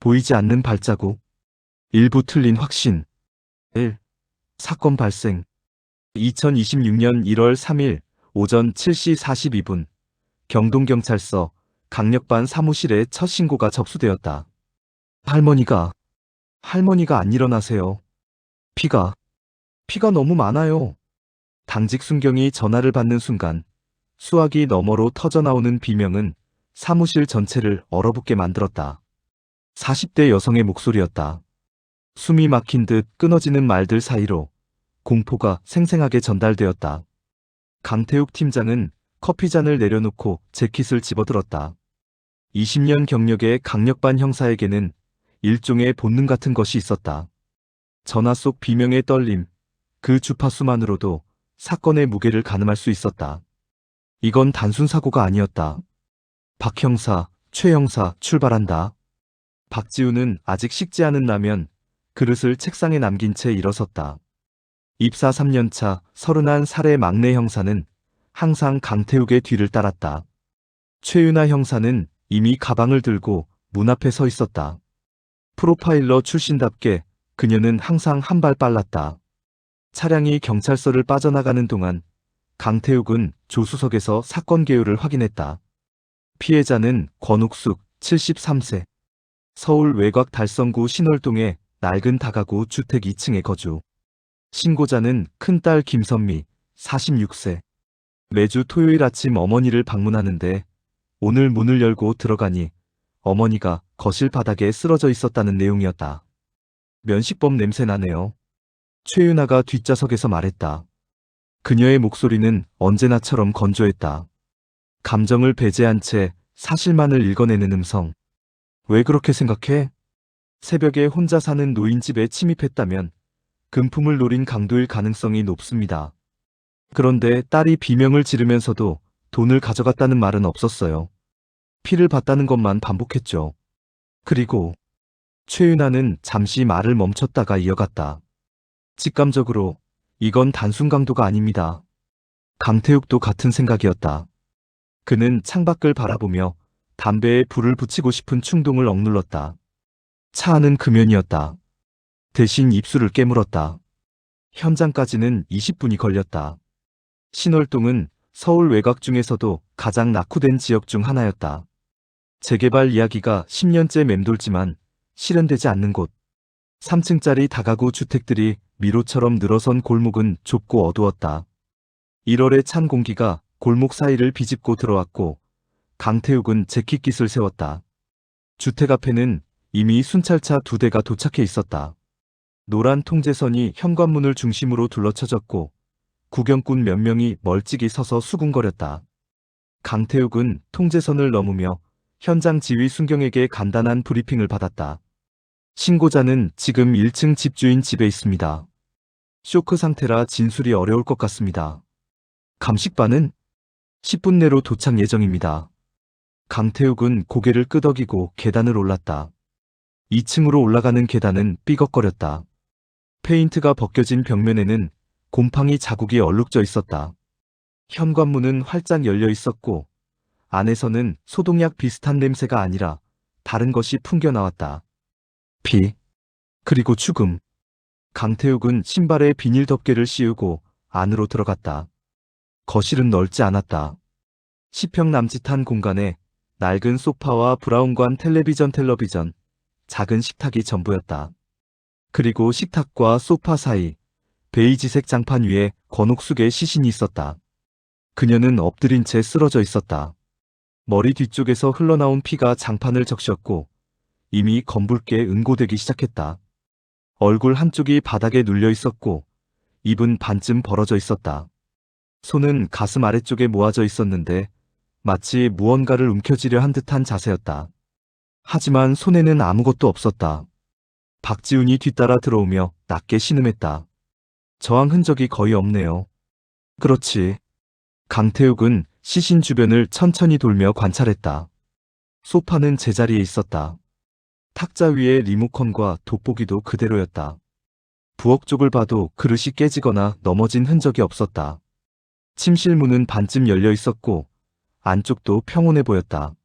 보이지 않는 발자국. 일부 틀린 확신. 1. 사건 발생. 2026년 1월 3일 오전 7시 42분 경동경찰서 강력반 사무실에 첫 신고가 접수되었다. 할머니가 안 일어나세요. 피가 너무 많아요. 당직 순경이 전화를 받는 순간 수화기 너머로 터져나오는 비명은 사무실 전체를 얼어붙게 만들었다. 40대 여성의 목소리였다. 숨이 막힌 듯 끊어지는 말들 사이로 공포가 생생하게 전달되었다. 강태욱 팀장은 커피잔을 내려놓고 재킷을 집어들었다. 20년 경력의 강력반 형사에게는 일종의 본능 같은 것이 있었다. 전화 속 비명의 떨림, 그 주파수만으로도 사건의 무게를 가늠할 수 있었다. 이건 단순 사고가 아니었다. 박 형사, 최 형사 출발한다. 박지우는 아직 식지 않은 라면 그릇을 책상에 남긴 채 일어섰다. 입사 3년차 31살의 막내 형사는 항상 강태욱의 뒤를 따랐다. 최윤아 형사는 이미 가방을 들고 문 앞에 서 있었다. 프로파일러 출신답게 그녀는 항상 한 발 빨랐다. 차량이 경찰서를 빠져나가는 동안 강태욱은 조수석에서 사건 개요를 확인했다. 피해자는 권욱숙 73세. 서울 외곽 달성구 신월동의 낡은 다가구 주택 2층에 거주. 신고자는 큰딸 김선미 46세. 매주 토요일 아침 어머니를 방문하는데 오늘 문을 열고 들어가니 어머니가 거실 바닥에 쓰러져 있었다는 내용이었다. 면식범 냄새 나네요. 최윤아가 뒷좌석에서 말했다. 그녀의 목소리는 언제나처럼 건조했다. 감정을 배제한 채 사실만을 읽어내는 음성. 왜 그렇게 생각해? 새벽에 혼자 사는 노인 집에 침입했다면 금품을 노린 강도일 가능성이 높습니다. 그런데 딸이 비명을 지르면서도 돈을 가져갔다는 말은 없었어요. 피를 봤다는 것만 반복했죠. 그리고 최윤아는 잠시 말을 멈췄다가 이어갔다. 직감적으로 이건 단순 강도가 아닙니다. 강태욱도 같은 생각이었다. 그는 창밖을 바라보며 담배에 불을 붙이고 싶은 충동을 억눌렀다. 차 안은 금연이었다. 대신 입술을 깨물었다. 현장까지는 20분이 걸렸다. 신월동은 서울 외곽 중에서도 가장 낙후된 지역 중 하나였다. 재개발 이야기가 10년째 맴돌지만 실현되지 않는 곳. 3층짜리 다가구 주택들이 미로처럼 늘어선 골목은 좁고 어두웠다. 1월의 찬 공기가 골목 사이를 비집고 들어왔고 강태욱은 재킷깃을 세웠다. 주택 앞에는 이미 순찰차 2대가 도착해 있었다. 노란 통제선이 현관문을 중심으로 둘러쳐졌고 구경꾼 몇 명이 멀찍이 서서 수군거렸다. 강태욱은 통제선을 넘으며 현장 지휘 순경에게 간단한 브리핑을 받았다. 신고자는 지금 1층 집주인 집에 있습니다. 쇼크 상태라 진술이 어려울 것 같습니다. 감식반은 10분 내로 도착 예정입니다. 강태욱은 고개를 끄덕이고 계단을 올랐다. 2층으로 올라가는 계단은 삐걱거렸다. 페인트가 벗겨진 벽면에는 곰팡이 자국이 얼룩져 있었다. 현관문은 활짝 열려 있었고 안에서는 소독약 비슷한 냄새가 아니라 다른 것이 풍겨나왔다. 피, 그리고 죽음. 강태욱은 신발에 비닐 덮개를 씌우고 안으로 들어갔다. 거실은 넓지 않았다. 10평 남짓한 공간에 낡은 소파와 브라운관 텔레비전, 작은 식탁이 전부였다. 그리고 식탁과 소파 사이 베이지색 장판 위에 권옥숙의 시신이 있었다. 그녀는 엎드린 채 쓰러져 있었다. 머리 뒤쪽에서 흘러나온 피가 장판을 적셨고 이미 검붉게 은고되기 시작했다. 얼굴 한쪽이 바닥에 눌려 있었고 입은 반쯤 벌어져 있었다. 손은 가슴 아래쪽에 모아져 있었는데 마치 무언가를 움켜쥐려 한 듯한 자세였다. 하지만 손에는 아무것도 없었다. 박지훈이 뒤따라 들어오며 낮게 신음했다. 저항 흔적이 거의 없네요. 그렇지. 강태욱은 시신 주변을 천천히 돌며 관찰했다. 소파는 제자리에 있었다. 탁자 위에 리모컨과 돋보기도 그대로였다. 부엌 쪽을 봐도 그릇이 깨지거나 넘어진 흔적이 없었다. 침실 문은 반쯤 열려 있었고 안쪽도 평온해 보였다.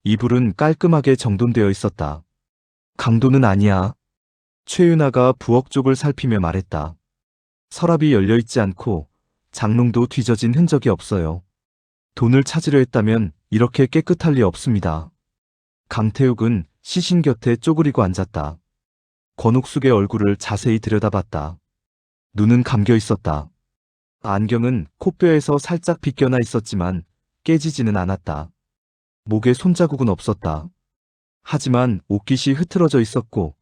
이불은 깔끔하게 정돈되어 있었다. 강도는 아니야. 최윤아가 부엌 쪽을 살피며 말했다. 서랍이 열려있지 않고 장롱도 뒤져진 흔적이 없어요. 돈을 찾으려 했다면 이렇게 깨끗할 리 없습니다. 강태욱은 시신 곁에 쪼그리고 앉았다. 권옥숙의 얼굴을 자세히 들여다봤다. 눈은 감겨 있었다. 안경은 코뼈에서 살짝 빗겨나 있었지만 깨지지는 않았다. 목에 손자국은 없었다. 하지만 옷깃이 흐트러져 있었고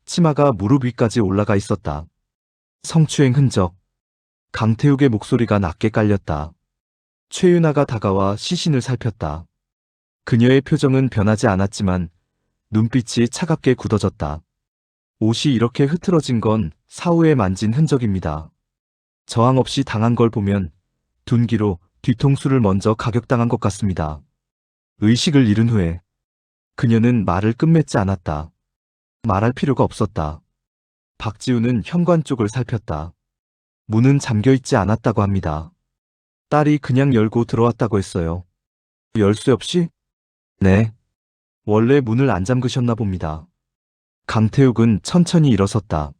치마가 무릎 위까지 올라가 있었다. 성추행 흔적. 강태욱의 목소리가 낮게 깔렸다. 최윤아가 다가와 시신을 살폈다. 그녀의 표정은 변하지 않았지만 눈빛이 차갑게 굳어졌다. 옷이 이렇게 흐트러진 건 사후에 만진 흔적입니다. 저항 없이 당한 걸 보면 둔기로 뒤통수를 먼저 가격당한 것 같습니다. 의식을 잃은 후에 그녀는 말을 끝맺지 않았다. 말할 필요가 없었다. 박지우는 현관 쪽을 살폈다. 문은 잠겨있지 않았다고 합니다. 딸이 그냥 열고 들어왔다고 했어요. 열쇠 없이? 네. 원래 문을 안 잠그셨나 봅니다. 강태욱은 천천히 일어섰다.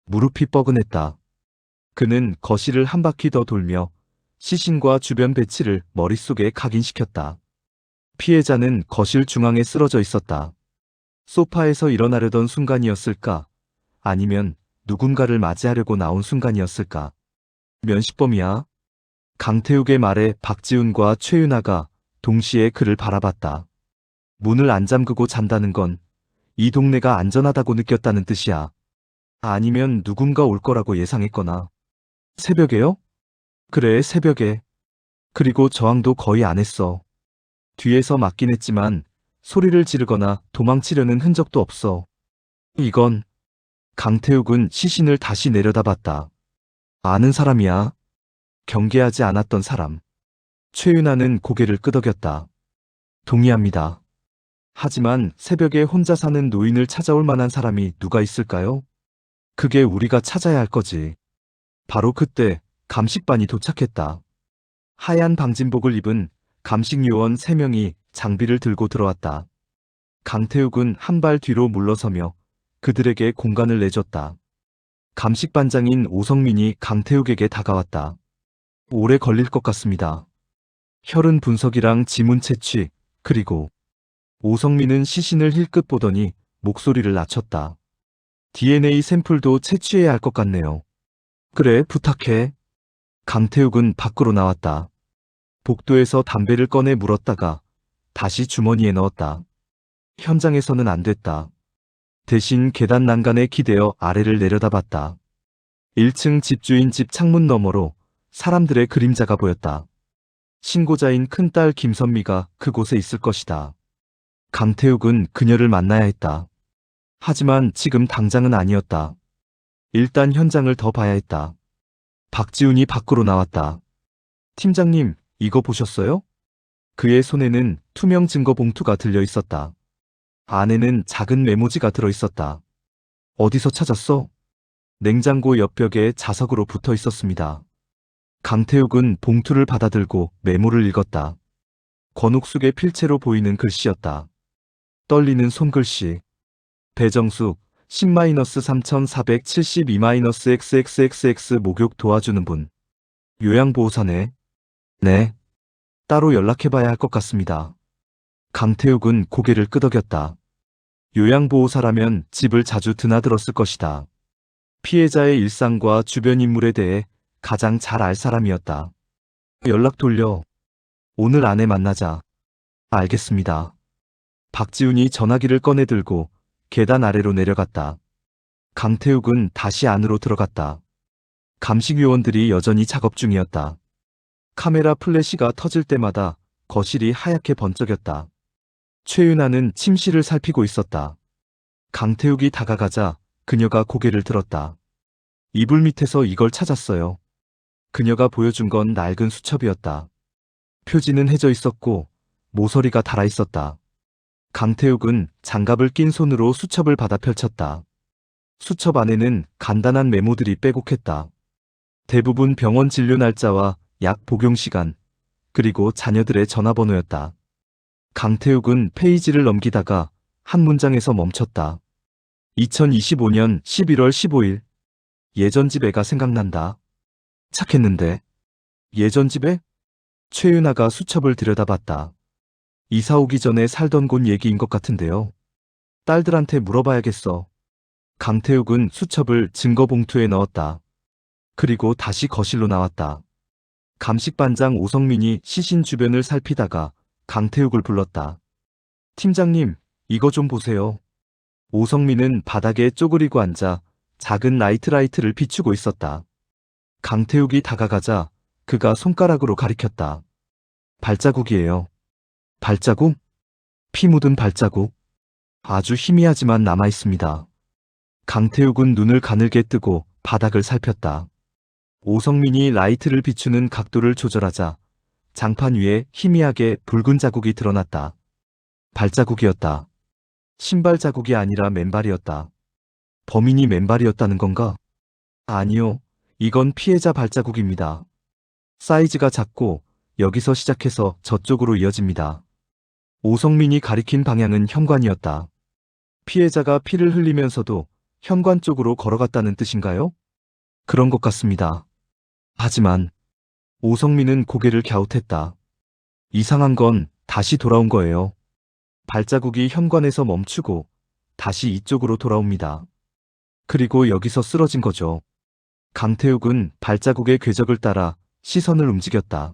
무릎이 뻐근했다. 그는 거실을 한 바퀴 더 돌며 시신과 주변 배치를 머릿속에 각인시켰다. 피해자는 거실 중앙에 쓰러져 있었다. 소파에서 일어나려던 순간이었을까? 아니면 누군가를 맞이하려고 나온 순간이었을까? 면식범이야? 강태욱의 말에 박지훈과 최윤아가 동시에 그를 바라봤다. 문을 안 잠그고 잔다는 건 이 동네가 안전하다고 느꼈다는 뜻이야. 아니면 누군가 올 거라고 예상했거나. 새벽에요? 그래, 새벽에. 그리고 저항도 거의 안 했어. 뒤에서 맞긴 했지만 소리를 지르거나 도망치려는 흔적도 없어. 이건. 강태욱은 시신을 다시 내려다봤다. 아는 사람이야. 경계하지 않았던 사람. 최윤아는 고개를 끄덕였다. 동의합니다. 하지만 새벽에 혼자 사는 노인을 찾아올 만한 사람이 누가 있을까요? 그게 우리가 찾아야 할 거지. 바로 그때 감식반이 도착했다. 하얀 방진복을 입은 감식요원 3명이 장비를 들고 들어왔다. 강태욱은 한 발 뒤로 물러서며 그들에게 공간을 내줬다. 감식반장인 오성민이 강태욱에게 다가왔다. 오래 걸릴 것 같습니다. 혈흔 분석이랑 지문 채취, 그리고 오성민은 시신을 힐끗 보더니 목소리를 낮췄다. DNA 샘플도 채취해야 할 것 같네요. 그래, 부탁해. 강태욱은 밖으로 나왔다. 복도에서 담배를 꺼내 물었다가 다시 주머니에 넣었다. 현장에서는 안 됐다. 대신 계단 난간에 기대어 아래를 내려다봤다. 1층 집주인 집 창문 너머로 사람들의 그림자가 보였다. 신고자인 큰딸 김선미가 그곳에 있을 것이다. 강태욱은 그녀를 만나야 했다. 하지만 지금 당장은 아니었다. 일단 현장을 더 봐야 했다. 박지훈이 밖으로 나왔다. 팀장님, 이거 보셨어요? 그의 손에는 투명 증거 봉투가 들려 있었다. 안에는 작은 메모지가 들어 있었다. 어디서 찾았어? 냉장고 옆벽에 자석으로 붙어 있었습니다. 강태욱은 봉투를 받아들고 메모를 읽었다. 권옥숙의 필체로 보이는 글씨였다. 떨리는 손글씨. 배정숙, 10-3472-XXXX 목욕 도와주는 분. 요양보호사네. 네. 따로 연락해봐야 할 것 같습니다. 강태욱은 고개를 끄덕였다. 요양보호사라면 집을 자주 드나들었을 것이다. 피해자의 일상과 주변 인물에 대해 가장 잘 알 사람이었다. 연락 돌려. 오늘 안에 만나자. 알겠습니다. 박지훈이 전화기를 꺼내들고 계단 아래로 내려갔다. 강태욱은 다시 안으로 들어갔다. 감식요원들이 여전히 작업 중이었다. 카메라 플래시가 터질 때마다 거실이 하얗게 번쩍였다. 최윤아는 침실을 살피고 있었다. 강태욱이 다가가자 그녀가 고개를 들었다. 이불 밑에서 이걸 찾았어요. 그녀가 보여준 건 낡은 수첩이었다. 표지는 해져 있었고 모서리가 달아 있었다. 강태욱은 장갑을 낀 손으로 수첩을 받아 펼쳤다. 수첩 안에는 간단한 메모들이 빼곡했다. 대부분 병원 진료 날짜와 약 복용 시간, 그리고 자녀들의 전화번호였다. 강태욱은 페이지를 넘기다가 한 문장에서 멈췄다. 2025년 11월 15일. 예전 집 애가 생각난다. 착했는데. 예전 집에? 최윤아가 수첩을 들여다봤다. 이사 오기 전에 살던 곳 얘기인 것 같은데요. 딸들한테 물어봐야겠어. 강태욱은 수첩을 증거 봉투에 넣었다. 그리고 다시 거실로 나왔다. 감식반장 오성민이 시신 주변을 살피다가 강태욱을 불렀다. 팀장님, 이거 좀 보세요. 오성민은 바닥에 쪼그리고 앉아 작은 나이트라이트를 비추고 있었다. 강태욱이 다가가자 그가 손가락으로 가리켰다. 발자국이에요. 발자국? 피 묻은 발자국. 아주 희미하지만 남아있습니다. 강태욱은 눈을 가늘게 뜨고 바닥을 살폈다. 오성민이 라이트를 비추는 각도를 조절하자 장판 위에 희미하게 붉은 자국이 드러났다. 발자국이었다. 신발 자국이 아니라 맨발이었다. 범인이 맨발이었다는 건가? 아니요. 이건 피해자 발자국입니다. 사이즈가 작고 여기서 시작해서 저쪽으로 이어집니다. 오성민이 가리킨 방향은 현관이었다. 피해자가 피를 흘리면서도 현관 쪽으로 걸어갔다는 뜻인가요? 그런 것 같습니다. 하지만 오성민은 고개를 갸웃했다. 이상한 건 다시 돌아온 거예요. 발자국이 현관에서 멈추고 다시 이쪽으로 돌아옵니다. 그리고 여기서 쓰러진 거죠. 강태욱은 발자국의 궤적을 따라 시선을 움직였다.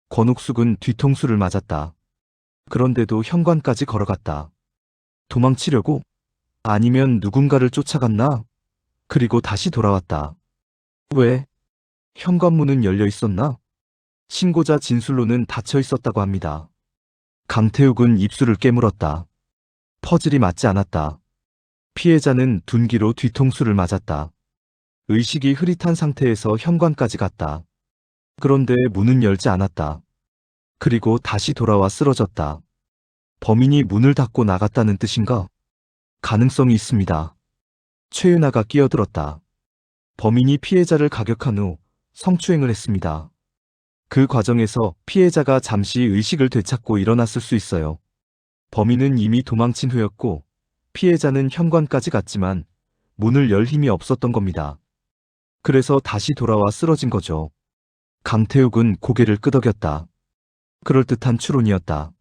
권옥숙은 뒤통수를 맞았다. 그런데도 현관까지 걸어갔다. 도망치려고? 아니면 누군가를 쫓아갔나? 그리고 다시 돌아왔다. 왜? 현관문은 열려 있었나? 신고자 진술로는 닫혀 있었다고 합니다. 강태욱은 입술을 깨물었다. 퍼즐이 맞지 않았다. 피해자는 둔기로 뒤통수를 맞았다. 의식이 흐릿한 상태에서 현관까지 갔다. 그런데 문은 열지 않았다. 그리고 다시 돌아와 쓰러졌다. 범인이 문을 닫고 나갔다는 뜻인가? 가능성이 있습니다. 최윤아가 끼어들었다. 범인이 피해자를 가격한 후 성추행을 했습니다. 그 과정에서 피해자가 잠시 의식을 되찾고 일어났을 수 있어요. 범인은 이미 도망친 후였고 피해자는 현관까지 갔지만 문을 열 힘이 없었던 겁니다. 그래서 다시 돌아와 쓰러진 거죠. 강태욱은 고개를 끄덕였다. 그럴듯한 추론이었다.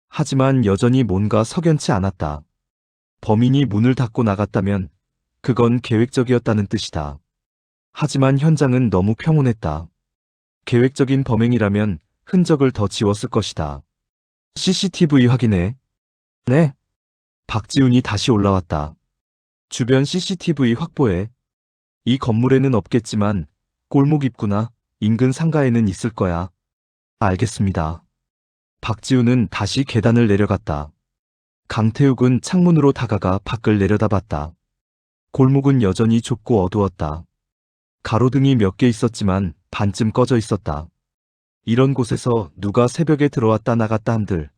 하지만 여전히 뭔가 석연치 않았다. 범인이 문을 닫고 나갔다면 그건 계획적이었다는 뜻이다. 하지만 현장은 너무 평온했다. 계획적인 범행이라면 흔적을 더 지웠을 것이다. CCTV 확인해. 네. 박지훈이 다시 올라왔다. 주변 CCTV 확보해. 이 건물에는 없겠지만 골목 입구나 인근 상가에는 있을 거야. 알겠습니다. 박지훈은 다시 계단을 내려갔다. 강태욱은 창문으로 다가가 밖을 내려다봤다. 골목은 여전히 좁고 어두웠다. 가로등이 몇 개 있었지만 반쯤 꺼져 있었다. 이런 곳에서 누가 새벽에 들어왔다 나갔다 한들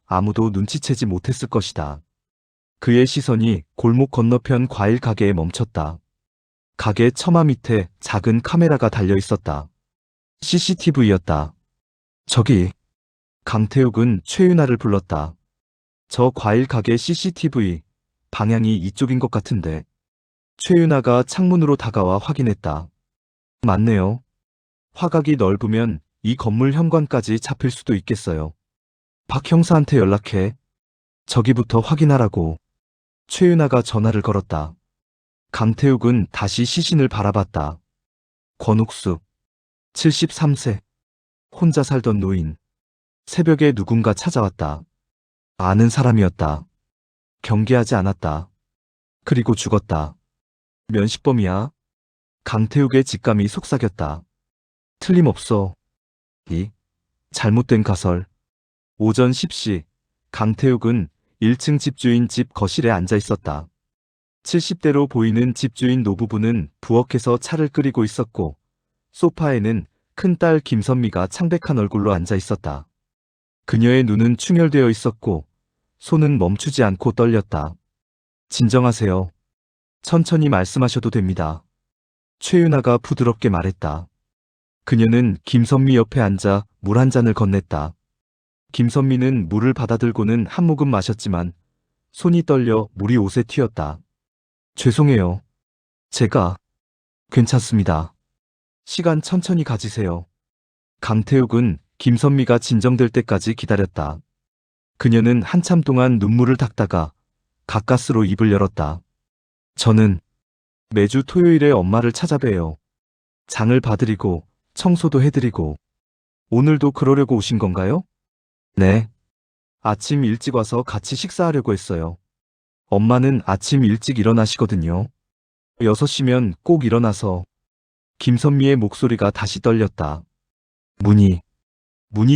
아무도 눈치채지 못했을 것이다. 그의 시선이 골목 건너편 과일 가게에 멈췄다. 가게 처마 밑에 작은 카메라가 달려 있었다. CCTV였다. 저기. 강태욱은 최윤아를 불렀다. 저 과일 가게 CCTV 방향이 이쪽인 것 같은데. 최윤아가 창문으로 다가와 확인했다. 맞네요. 화각이 넓으면 이 건물 현관까지 잡힐 수도 있겠어요. 박 형사한테 연락해. 저기부터 확인하라고. 최윤아가 전화를 걸었다. 강태욱은 다시 시신을 바라봤다. 권옥숙. 73세. 혼자 살던 노인. 새벽에 누군가 찾아왔다. 아는 사람이었다. 경계하지 않았다. 그리고 죽었다. 면식범이야. 강태욱의 직감이 속삭였다. 틀림없어. 이 잘못된 가설. 오전 10시 강태욱은 1층 집주인 집 거실에 앉아 있었다. 70대로 보이는 집주인 노부부는 부엌에서 차를 끓이고 있었고 소파에는 큰딸 김선미가 창백한 얼굴로 앉아 있었다. 그녀의 눈은 충혈되어 있었고 손은 멈추지 않고 떨렸다. 진정하세요. 천천히 말씀하셔도 됩니다. 최윤아가 부드럽게 말했다. 그녀는 김선미 옆에 앉아 물 한 잔을 건넸다. 김선미는 물을 받아들고는 한 모금 마셨지만 손이 떨려 물이 옷에 튀었다. 죄송해요. 제가 괜찮습니다. 시간 천천히 가지세요. 강태욱은 김선미가 진정될 때까지 기다렸다. 그녀는 한참 동안 눈물을 닦다가 가까스로 입을 열었다. 저는 매주 토요일에 엄마를 찾아뵈요. 장을 봐드리고 청소도 해드리고. 오늘도 그러려고 오신 건가요? 네. 아침 일찍 와서 같이 식사하려고 했어요. 엄마는 아침 일찍 일어나시거든요. 6시면 꼭 일어나서. 김선미의 목소리가 다시 떨렸다. 문이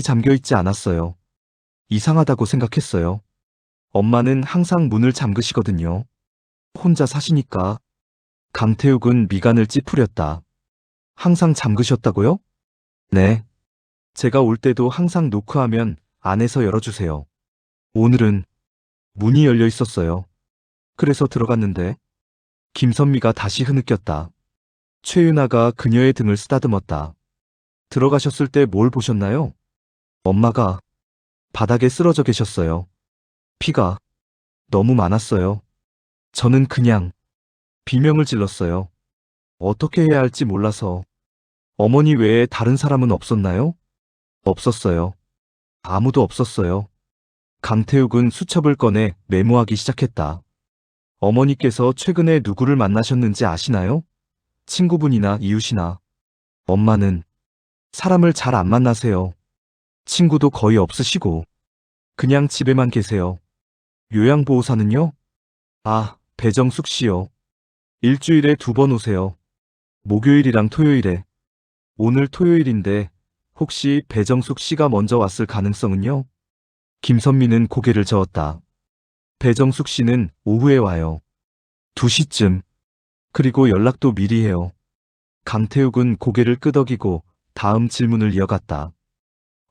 잠겨 있지 않았어요. 이상하다고 생각했어요. 엄마는 항상 문을 잠그시거든요. 혼자 사시니까. 강태욱은 미간을 찌푸렸다. 항상 잠그셨다고요? 네. 제가 올 때도 항상 노크하면 안에서 열어주세요. 오늘은 문이 열려 있었어요. 그래서 들어갔는데. 김선미가 다시 흐느꼈다. 최윤아가 그녀의 등을 쓰다듬었다. 들어가셨을 때 뭘 보셨나요? 엄마가 바닥에 쓰러져 계셨어요. 피가 너무 많았어요. 저는 그냥 비명을 질렀어요. 어떻게 해야 할지 몰라서. 어머니 외에 다른 사람은 없었나요? 없었어요. 아무도 없었어요. 강태욱은 수첩을 꺼내 메모하기 시작했다. 어머니께서 최근에 누구를 만나셨는지 아시나요? 친구분이나 이웃이나. 엄마는 사람을 잘 안 만나세요. 친구도 거의 없으시고. 그냥 집에만 계세요. 요양보호사는요? 아, 배정숙 씨요. 일주일에 2번 오세요. 목요일이랑 토요일에. 오늘 토요일인데 혹시 배정숙 씨가 먼저 왔을 가능성은요? 김선미는 고개를 저었다. 배정숙 씨는 오후에 와요. 2시쯤. 그리고 연락도 미리 해요. 강태욱은 고개를 끄덕이고 다음 질문을 이어갔다.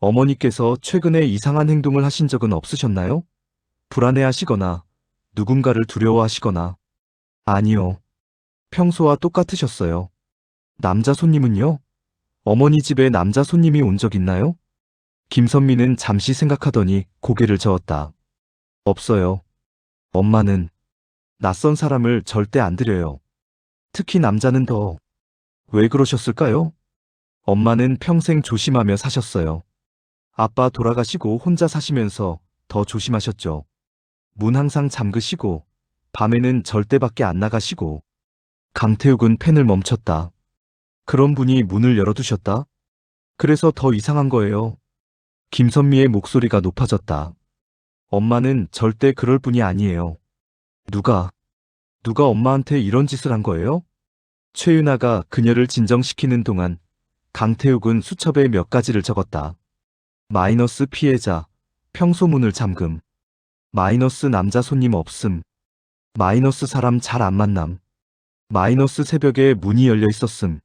어머니께서 최근에 이상한 행동을 하신 적은 없으셨나요? 불안해하시거나 누군가를 두려워하시거나. 아니요. 평소와 똑같으셨어요. 남자 손님은요? 어머니 집에 남자 손님이 온 적 있나요? 김선미는 잠시 생각하더니 고개를 저었다. 없어요. 엄마는 낯선 사람을 절대 안 들여요. 특히 남자는 더. 왜 그러셨을까요? 엄마는 평생 조심하며 사셨어요. 아빠 돌아가시고 혼자 사시면서 더 조심하셨죠. 문 항상 잠그시고 밤에는 절대 밖에 안 나가시고. 강태욱은 펜을 멈췄다. 그런 분이 문을 열어두셨다? 그래서 더 이상한 거예요. 김선미의 목소리가 높아졌다. 엄마는 절대 그럴 분이 아니에요. 누가 엄마한테 이런 짓을 한 거예요? 최윤아가 그녀를 진정시키는 동안 강태욱은 수첩에 몇 가지를 적었다. 마이너스 피해자, 평소 문을 잠금. 마이너스 남자 손님 없음. 마이너스 사람 잘 안 만남. 마이너스 새벽에 문이 열려 있었음.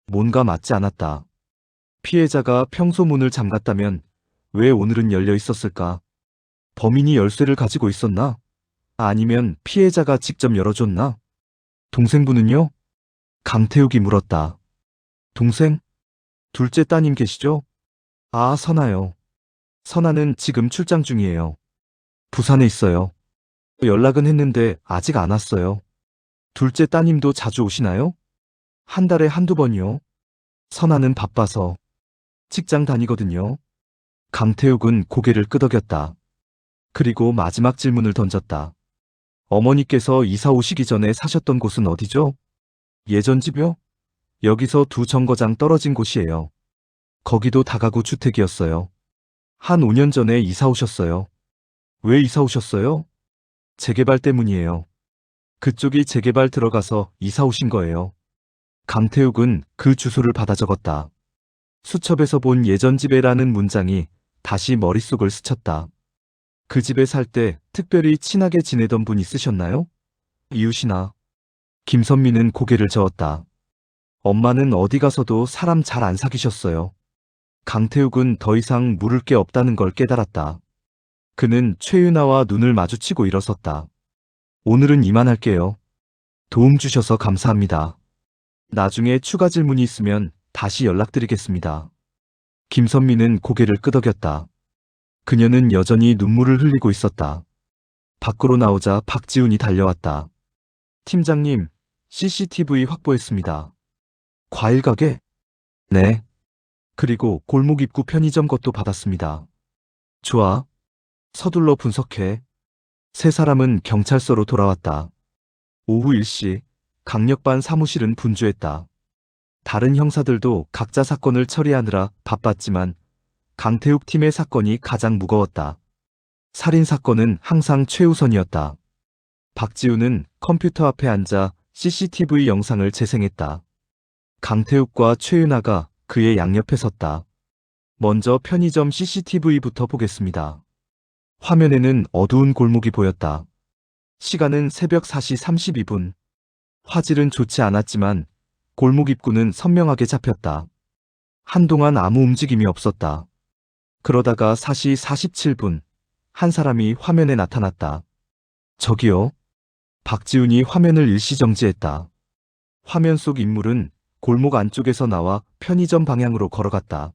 뭔가 맞지 않았다. 피해자가 평소 문을 잠갔다면 왜 오늘은 열려 있었을까? 범인이 열쇠를 가지고 있었나? 아니면 피해자가 직접 열어줬나? 동생분은요? 강태욱이 물었다. 동생? 둘째 따님 계시죠? 아, 선아요. 선아는 지금 출장 중이에요. 부산에 있어요. 연락은 했는데 아직 안 왔어요. 둘째 따님도 자주 오시나요? 한 달에 한두 번이요. 선아는 바빠서 직장 다니거든요. 강태욱은 고개를 끄덕였다. 그리고 마지막 질문을 던졌다. 어머니께서 이사 오시기 전에 사셨던 곳은 어디죠? 예전 집요? 여기서 2정거장 떨어진 곳이에요. 거기도 다가구 주택이었어요. 한 5년 전에 이사 오셨어요. 왜 이사 오셨어요? 재개발 때문이에요. 그쪽이 재개발 들어가서 이사 오신 거예요. 강태욱은 그 주소를 받아 적었다. 수첩에서 본 예전 집에라는 문장이 다시 머릿속을 스쳤다. 그 집에 살 때 특별히 친하게 지내던 분 있으셨나요? 이웃이나. 김선미는 고개를 저었다. 엄마는 어디 가서도 사람 잘 안 사귀셨어요. 강태욱은 더 이상 물을 게 없다는 걸 깨달았다. 그는 최윤아와 눈을 마주치고 일어섰다. 오늘은 이만할게요. 도움 주셔서 감사합니다. 나중에 추가 질문이 있으면 다시 연락드리겠습니다. 김선미는 고개를 끄덕였다. 그녀는 여전히 눈물을 흘리고 있었다. 밖으로 나오자 박지훈이 달려왔다. 팀장님, CCTV 확보했습니다. 과일 가게? 네. 그리고 골목 입구 편의점 것도 받았습니다. 좋아. 서둘러 분석해. 세 사람은 경찰서로 돌아왔다. 오후 1시, 강력반 사무실은 분주했다. 다른 형사들도 각자 사건을 처리하느라 바빴지만 강태욱 팀의 사건이 가장 무거웠다. 살인 사건은 항상 최우선이었다. 박지우는 컴퓨터 앞에 앉아 CCTV 영상을 재생했다. 강태욱과 최윤아가 그의 양옆에 섰다. 먼저 편의점 CCTV부터 보겠습니다. 화면에는 어두운 골목이 보였다. 시간은 새벽 4시 32분. 화질은 좋지 않았지만 골목 입구는 선명하게 잡혔다. 한동안 아무 움직임이 없었다. 그러다가 4시 47분, 한 사람이 화면에 나타났다. 저기요. 박지훈이 화면을 일시정지했다. 화면 속 인물은 골목 안쪽에서 나와 편의점 방향으로 걸어갔다.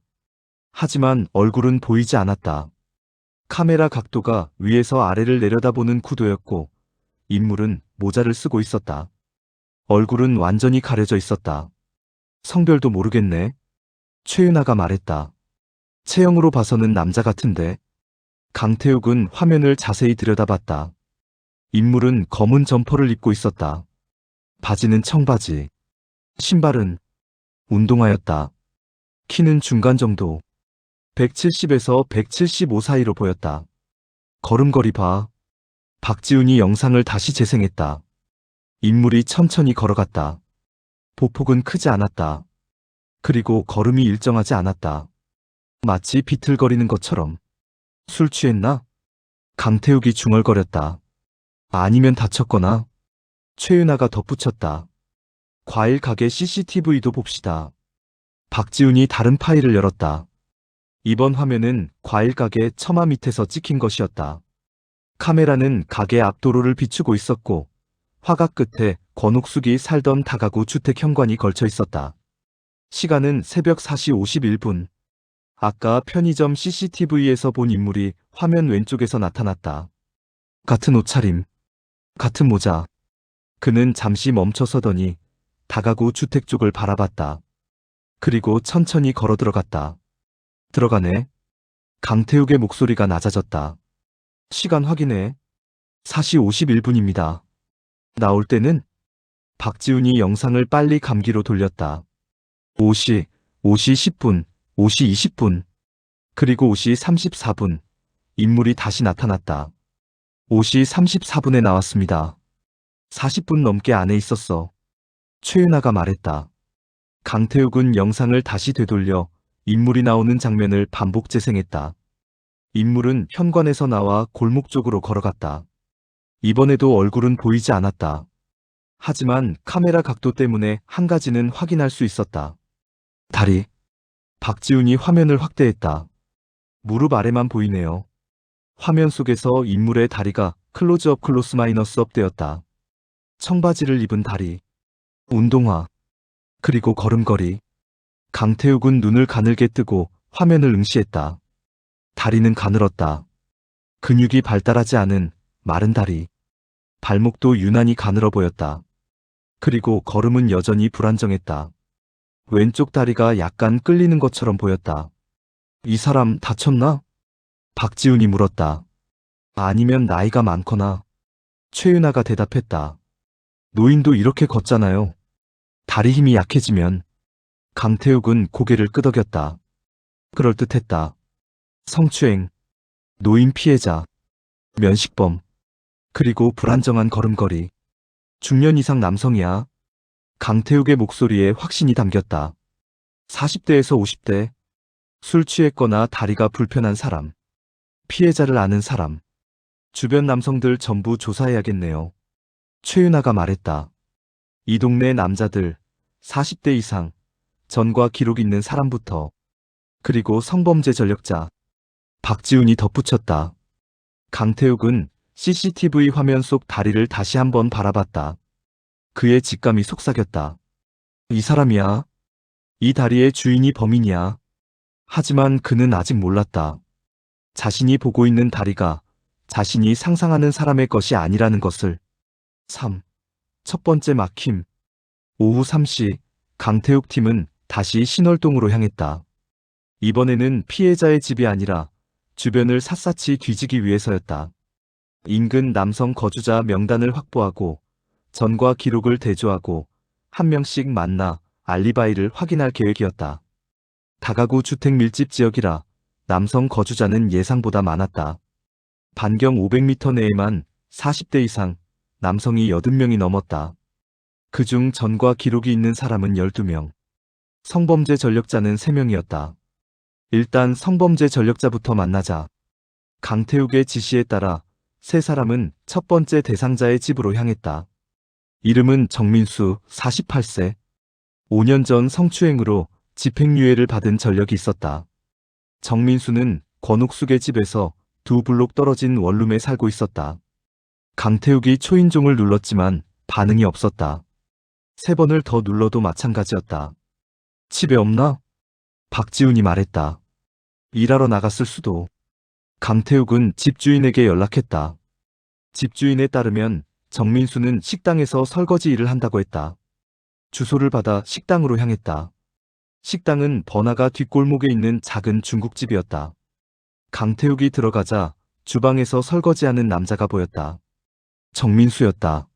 하지만 얼굴은 보이지 않았다. 카메라 각도가 위에서 아래를 내려다보는 구도였고, 인물은 모자를 쓰고 있었다. 얼굴은 완전히 가려져 있었다. 성별도 모르겠네. 최윤아가 말했다. 체형으로 봐서는 남자 같은데. 강태욱은 화면을 자세히 들여다봤다. 인물은 검은 점퍼를 입고 있었다. 바지는 청바지. 신발은 운동화였다. 키는 중간 정도. 170에서 175 사이로 보였다. 걸음걸이 봐. 박지훈이 영상을 다시 재생했다. 인물이 천천히 걸어갔다. 보폭은 크지 않았다. 그리고 걸음이 일정하지 않았다. 마치 비틀거리는 것처럼. 술 취했나? 강태욱이 중얼거렸다. 아니면 다쳤거나. 최윤아가 덧붙였다. 과일 가게 CCTV도 봅시다. 박지훈이 다른 파일을 열었다. 이번 화면은 과일 가게 처마 밑에서 찍힌 것이었다. 카메라는 가게 앞 도로를 비추고 있었고 화각 끝에 권옥숙이 살던 다가구 주택 현관이 걸쳐 있었다. 시간은 새벽 4시 51분. 아까 편의점 CCTV에서 본 인물이 화면 왼쪽에서 나타났다. 같은 옷차림, 같은 모자. 그는 잠시 멈춰 서더니 다가구 주택 쪽을 바라봤다. 그리고 천천히 걸어 들어갔다. 들어가네. 강태욱의 목소리가 낮아졌다. 시간 확인해. 4시 51분입니다. 나올 때는? 박지훈이 영상을 빨리 감기로 돌렸다. 5시 10분, 5시 20분, 그리고 5시 34분, 인물이 다시 나타났다. 5시 34분에 나왔습니다. 40분 넘게 안에 있었어. 최윤아가 말했다. 강태욱은 영상을 다시 되돌려 인물이 나오는 장면을 반복 재생했다. 인물은 현관에서 나와 골목 쪽으로 걸어갔다. 이번에도 얼굴은 보이지 않았다. 하지만 카메라 각도 때문에 한 가지는 확인할 수 있었다. 다리. 박지훈이 화면을 확대했다. 무릎 아래만 보이네요. 화면 속에서 인물의 다리가 클로즈업 클로스 마이너스업 되었다. 청바지를 입은 다리. 운동화. 그리고 걸음걸이. 강태욱은 눈을 가늘게 뜨고 화면을 응시했다. 다리는 가늘었다. 근육이 발달하지 않은 마른 다리. 발목도 유난히 가늘어 보였다. 그리고 걸음은 여전히 불안정했다. 왼쪽 다리가 약간 끌리는 것처럼 보였다. 이 사람 다쳤나? 박지훈이 물었다. 아니면 나이가 많거나. 최윤아가 대답했다. 노인도 이렇게 걷잖아요. 다리 힘이 약해지면. 강태욱은 고개를 끄덕였다. 그럴듯했다. 성추행, 노인 피해자, 면식범, 그리고 불안정한 걸음걸이. 중년 이상 남성이야. 강태욱의 목소리에 확신이 담겼다. 40대에서 50대. 술 취했거나 다리가 불편한 사람. 피해자를 아는 사람. 주변 남성들 전부 조사해야겠네요. 최윤아가 말했다. 이 동네 남자들 40대 이상, 전과 기록 있는 사람부터. 그리고 성범죄 전력자. 박지훈이 덧붙였다. 강태욱은 CCTV 화면 속 다리를 다시 한번 바라봤다. 그의 직감이 속삭였다. 이 사람이야. 이 다리의 주인이 범인이야. 하지만 그는 아직 몰랐다. 자신이 보고 있는 다리가 자신이 상상하는 사람의 것이 아니라는 것을. 3. 첫 번째 막힘. 오후 3시 강태욱 팀은 다시 신월동으로 향했다. 이번에는 피해자의 집이 아니라 주변을 샅샅이 뒤지기 위해서였다. 인근 남성 거주자 명단을 확보하고 전과 기록을 대조하고 한 명씩 만나 알리바이를 확인할 계획이었다. 다가구 주택 밀집 지역이라 남성 거주자는 예상보다 많았다. 반경 500m 내에만 40대 이상 남성이 80명이 넘었다. 그중 전과 기록이 있는 사람은 12명. 성범죄 전력자는 3명이었다. 일단 성범죄 전력자부터 만나자. 강태욱의 지시에 따라 세 사람은 첫 번째 대상자의 집으로 향했다. 이름은 정민수, 48세. 5년 전 성추행으로 집행유예를 받은 전력이 있었다. 정민수는 권옥숙의 집에서 2블록 떨어진 원룸에 살고 있었다. 강태욱이 초인종을 눌렀지만 반응이 없었다. 3번을 더 눌러도 마찬가지였다. 집에 없나? 박지훈이 말했다. 일하러 나갔을 수도. 강태욱은 집주인에게 연락했다. 집주인에 따르면 정민수는 식당에서 설거지 일을 한다고 했다. 주소를 받아 식당으로 향했다. 식당은 번화가 뒷골목에 있는 작은 중국집이었다. 강태욱이 들어가자 주방에서 설거지하는 남자가 보였다. 정민수였다.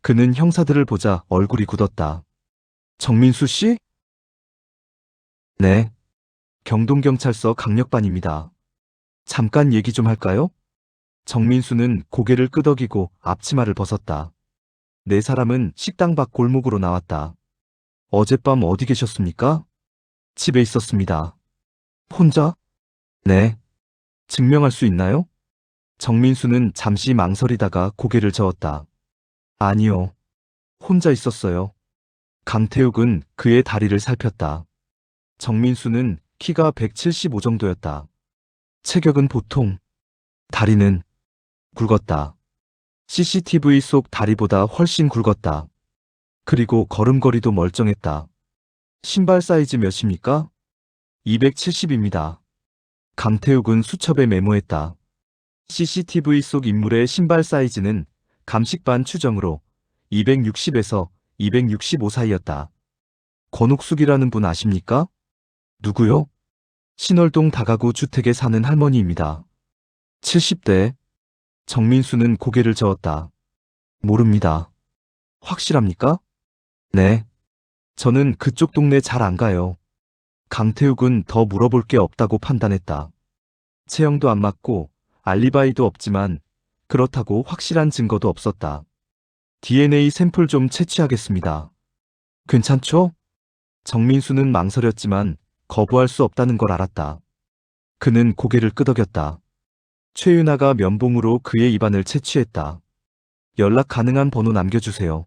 그는 형사들을 보자 얼굴이 굳었다. 정민수 씨? 네. 경동경찰서 강력반입니다. 잠깐 얘기 좀 할까요? 정민수는 고개를 끄덕이고 앞치마를 벗었다. 네 사람은 식당 밖 골목으로 나왔다. 어젯밤 어디 계셨습니까? 집에 있었습니다. 혼자? 네. 증명할 수 있나요? 정민수는 잠시 망설이다가 고개를 저었다. 아니요. 혼자 있었어요. 강태욱은 그의 다리를 살폈다. 정민수는 키가 175 정도였다. 체격은 보통. 다리는 굵었다. CCTV 속 다리보다 훨씬 굵었다. 그리고 걸음걸이도 멀쩡했다. 신발 사이즈 몇입니까? 270입니다. 강태욱은 수첩에 메모했다. CCTV 속 인물의 신발 사이즈는 감식반 추정으로 260에서 265 사이였다. 권옥숙이라는 분 아십니까? 누구요? 신월동 다가구 주택에 사는 할머니입니다. 70대. 정민수는 고개를 저었다. 모릅니다. 확실합니까? 네. 저는 그쪽 동네 잘 안 가요. 강태욱은 더 물어볼 게 없다고 판단했다. 체형도 안 맞고 알리바이도 없지만 그렇다고 확실한 증거도 없었다. DNA 샘플 좀 채취하겠습니다. 괜찮죠? 정민수는 망설였지만 거부할 수 없다는 걸 알았다. 그는 고개를 끄덕였다. 최윤아가 면봉으로 그의 입안을 채취했다. 연락 가능한 번호 남겨주세요.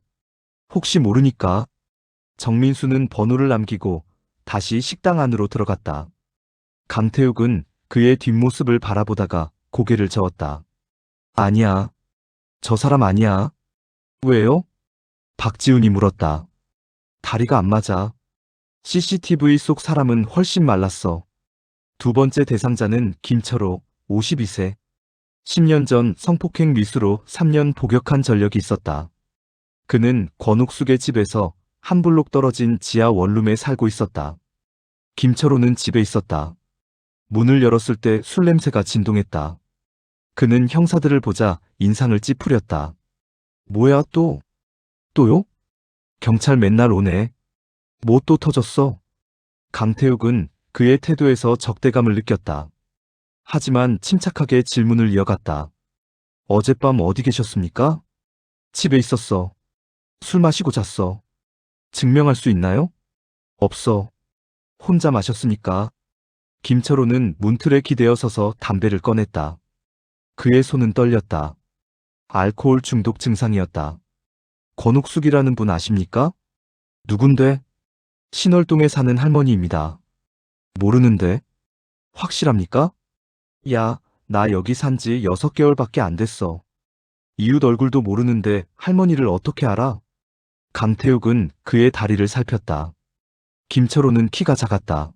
혹시 모르니까. 정민수는 번호를 남기고 다시 식당 안으로 들어갔다. 강태욱은 그의 뒷모습을 바라보다가 고개를 저었다. 아니야. 저 사람 아니야. 왜요? 박지훈이 물었다. 다리가 안 맞아. CCTV 속 사람은 훨씬 말랐어. 두 번째 대상자는 김철호, 52세. 10년 전 성폭행 미수로 3년 복역한 전력이 있었다. 그는 권옥숙의 집에서 한 블록 떨어진 지하 원룸에 살고 있었다. 김철호는 집에 있었다. 문을 열었을 때 술 냄새가 진동했다. 그는 형사들을 보자 인상을 찌푸렸다. 뭐야 또? 또요? 경찰 맨날 오네. 뭐 또 터졌어? 강태욱은 그의 태도에서 적대감을 느꼈다. 하지만 침착하게 질문을 이어갔다. 어젯밤 어디 계셨습니까? 집에 있었어. 술 마시고 잤어. 증명할 수 있나요? 없어. 혼자 마셨으니까. 김철호는 문틀에 기대어 서서 담배를 꺼냈다. 그의 손은 떨렸다. 알코올 중독 증상이었다. 권옥숙이라는 분 아십니까? 누군데? 신월동에 사는 할머니입니다. 모르는데. 확실합니까? 야, 나 여기 산지 6개월밖에 안 됐어. 이웃 얼굴도 모르는데 할머니를 어떻게 알아? 강태욱은 그의 다리를 살폈다. 김철호는 키가 작았다.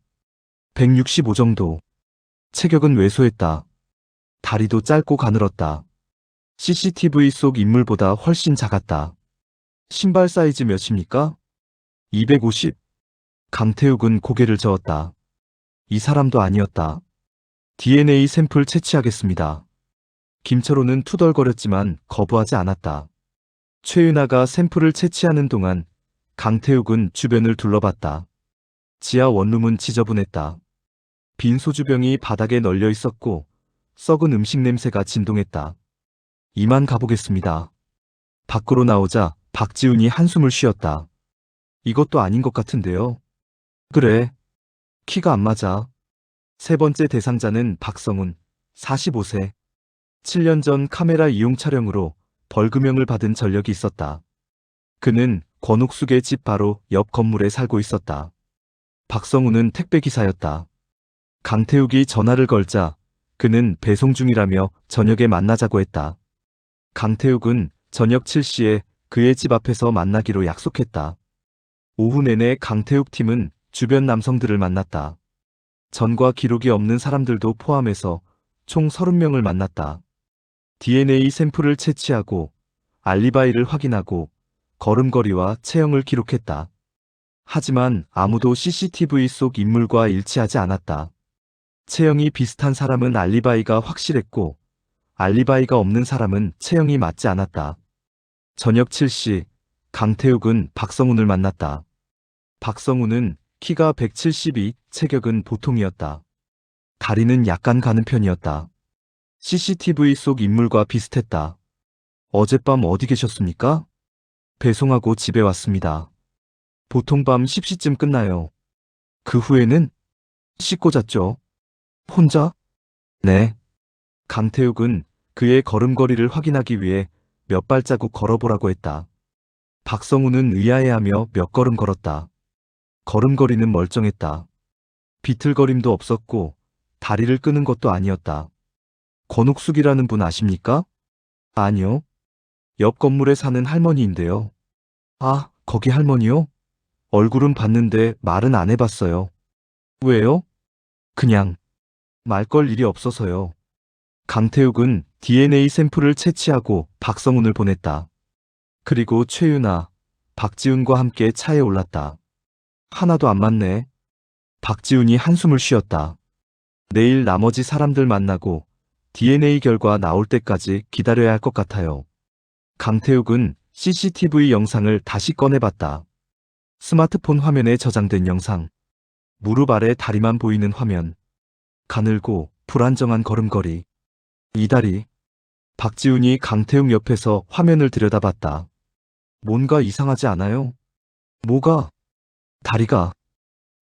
165 정도. 체격은 왜소했다. 다리도 짧고 가늘었다. CCTV 속 인물보다 훨씬 작았다. 신발 사이즈 몇입니까? 250. 강태욱은 고개를 저었다. 이 사람도 아니었다. DNA 샘플 채취하겠습니다. 김철호는 투덜거렸지만 거부하지 않았다. 최윤아가 샘플을 채취하는 동안 강태욱은 주변을 둘러봤다. 지하 원룸은 지저분했다. 빈 소주병이 바닥에 널려 있었고 썩은 음식 냄새가 진동했다. 이만 가보겠습니다. 밖으로 나오자 박지훈이 한숨을 쉬었다. 이것도 아닌 것 같은데요. 그래. 키가 안 맞아. 세 번째 대상자는 박성훈, 45세. 7년 전 카메라 이용 촬영으로 벌금형을 받은 전력이 있었다. 그는 권옥숙의 집 바로 옆 건물에 살고 있었다. 박성훈은 택배기사였다. 강태욱이 전화를 걸자 그는 배송 중이라며 저녁에 만나자고 했다. 강태욱은 저녁 7시에 그의 집 앞에서 만나기로 약속했다. 오후 내내 강태욱 팀은 주변 남성들을 만났다. 전과 기록이 없는 사람들도 포함해서 총 30명을 만났다. DNA 샘플을 채취하고 알리바이를 확인하고 걸음걸이와 체형을 기록했다. 하지만 아무도 CCTV 속 인물과 일치하지 않았다. 체형이 비슷한 사람은 알리바이가 확실했고 알리바이가 없는 사람은 체형이 맞지 않았다. 저녁 7시 강태욱은 박성훈을 만났다. 박성훈은 키가 172, 체격은 보통이었다. 다리는 약간 가는 편이었다. CCTV 속 인물과 비슷했다. 어젯밤 어디 계셨습니까? 배송하고 집에 왔습니다. 보통 밤 10시쯤 끝나요. 그 후에는? 씻고 잤죠. 혼자? 네. 강태욱은 그의 걸음걸이를 확인하기 위해 몇 발자국 걸어보라고 했다. 박성훈은 의아해하며 몇 걸음 걸었다. 걸음걸이는 멀쩡했다. 비틀거림도 없었고 다리를 끄는 것도 아니었다. 권옥숙이라는 분 아십니까? 아니요. 옆 건물에 사는 할머니인데요. 아, 거기 할머니요? 얼굴은 봤는데 말은 안 해봤어요. 왜요? 그냥 말 걸 일이 없어서요. 강태욱은 DNA 샘플을 채취하고 박성훈을 보냈다. 그리고 최윤아, 박지훈과 함께 차에 올랐다. 하나도 안 맞네. 박지훈이 한숨을 쉬었다. 내일 나머지 사람들 만나고 DNA 결과 나올 때까지 기다려야 할 것 같아요. 강태욱은 CCTV 영상을 다시 꺼내봤다. 스마트폰 화면에 저장된 영상. 무릎 아래 다리만 보이는 화면. 가늘고 불안정한 걸음걸이. 이 다리. 박지훈이 강태욱 옆에서 화면을 들여다봤다. 뭔가 이상하지 않아요? 뭐가? 다리가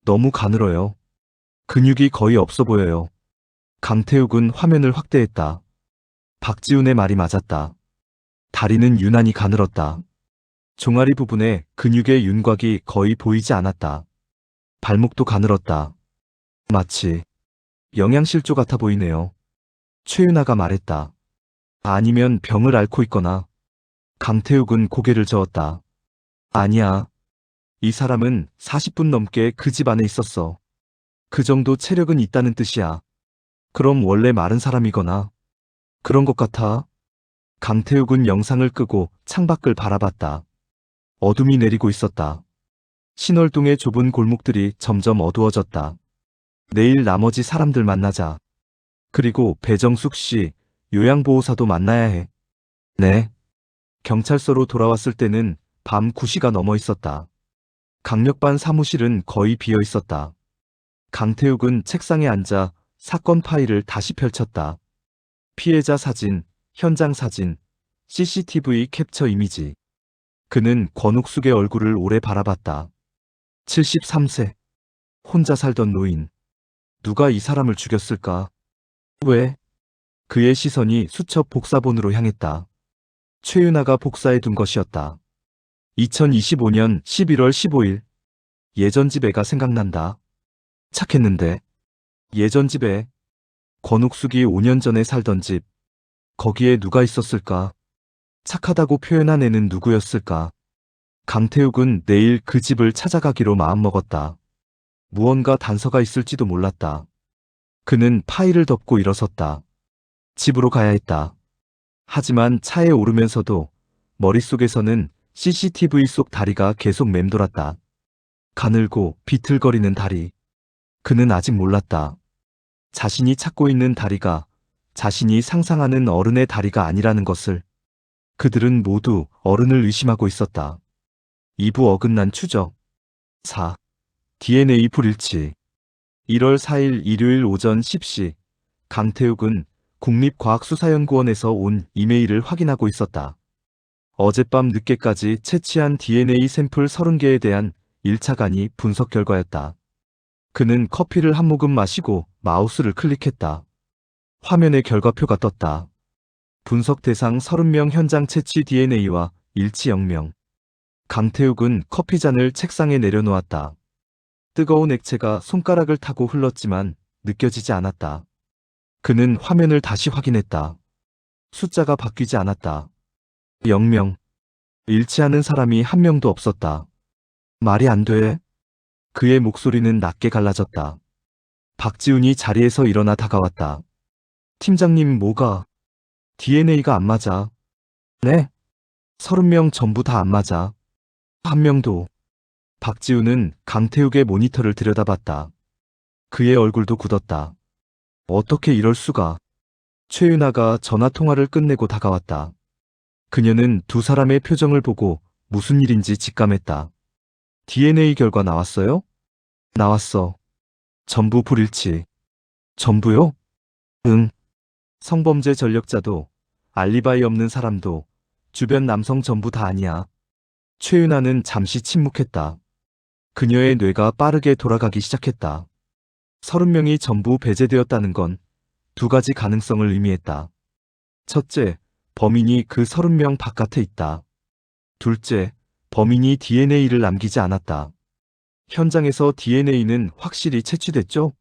너무 가늘어요. 근육이 거의 없어 보여요. 강태욱은 화면을 확대했다. 박지훈의 말이 맞았다. 다리는 유난히 가늘었다. 종아리 부분에 근육의 윤곽이 거의 보이지 않았다. 발목도 가늘었다. 마치 영양실조 같아 보이네요. 최윤아가 말했다. 아니면 병을 앓고 있거나. 강태욱은 고개를 저었다. 아니야. 이 사람은 40분 넘게 그 집 안에 있었어. 그 정도 체력은 있다는 뜻이야. 그럼 원래 마른 사람이거나 그런 것 같아. 강태욱은 영상을 끄고 창밖을 바라봤다. 어둠이 내리고 있었다. 신월동의 좁은 골목들이 점점 어두워졌다. 내일 나머지 사람들 만나자. 그리고 배정숙 씨, 요양보호사도 만나야 해. 네. 경찰서로 돌아왔을 때는 밤 9시가 넘어 있었다. 강력반 사무실은 거의 비어 있었다. 강태욱은 책상에 앉아 사건 파일을 다시 펼쳤다. 피해자 사진, 현장 사진, CCTV 캡처 이미지. 그는 권옥숙의 얼굴을 오래 바라봤다. 73세. 혼자 살던 노인. 누가 이 사람을 죽였을까? 왜? 그의 시선이 수첩 복사본으로 향했다. 최윤아가 복사해 둔 것이었다. 2025년 11월 15일. 예전 집 애가 생각난다. 착했는데. 예전 집에 권옥숙이 5년 전에 살던 집. 거기에 누가 있었을까? 착하다고 표현한 애는 누구였을까? 강태욱은 내일 그 집을 찾아가기로 마음먹었다. 무언가 단서가 있을지도 몰랐다. 그는 파일을 덮고 일어섰다. 집으로 가야 했다. 하지만 차에 오르면서도 머릿속에서는 CCTV 속 다리가 계속 맴돌았다. 가늘고 비틀거리는 다리. 그는 아직 몰랐다. 자신이 찾고 있는 다리가 자신이 상상하는 어른의 다리가 아니라는 것을. 그들은 모두 어른을 의심하고 있었다. 2부 어긋난 추적. 4. DNA 불일치. 1월 4일 일요일 오전 10시 강태욱은 국립과학수사연구원에서 온 이메일을 확인하고 있었다. 어젯밤 늦게까지 채취한 DNA 샘플 30개에 대한 1차 간이 분석 결과였다. 그는 커피를 한 모금 마시고 마우스를 클릭했다. 화면에 결과표가 떴다. 분석 대상 30명 현장 채취 DNA와 일치 0명. 강태욱은 커피잔을 책상에 내려놓았다. 뜨거운 액체가 손가락을 타고 흘렀지만 느껴지지 않았다. 그는 화면을 다시 확인했다. 숫자가 바뀌지 않았다. 0명. 일치하는 사람이 한 명도 없었다. 말이 안 돼. 그의 목소리는 낮게 갈라졌다. 박지훈이 자리에서 일어나 다가왔다. 팀장님 뭐가? DNA가 안 맞아. 네? 30명 전부 다 안 맞아. 한 명도. 박지훈은 강태욱의 모니터를 들여다봤다. 그의 얼굴도 굳었다. 어떻게 이럴 수가. 최윤아가 전화통화를 끝내고 다가왔다. 그녀는 두 사람의 표정을 보고 무슨 일인지 직감했다. DNA 결과 나왔어요? 나왔어. 전부 불일치. 전부요? 응. 성범죄 전력자도, 알리바이 없는 사람도, 주변 남성 전부 다 아니야. 최윤아는 잠시 침묵했다. 그녀의 뇌가 빠르게 돌아가기 시작했다. 30명이 전부 배제되었다는 건 두 가지 가능성을 의미했다. 첫째, 범인이 그 30명 바깥에 있다. 둘째, 범인이 DNA를 남기지 않았다. 현장에서 DNA는 확실히 채취됐죠?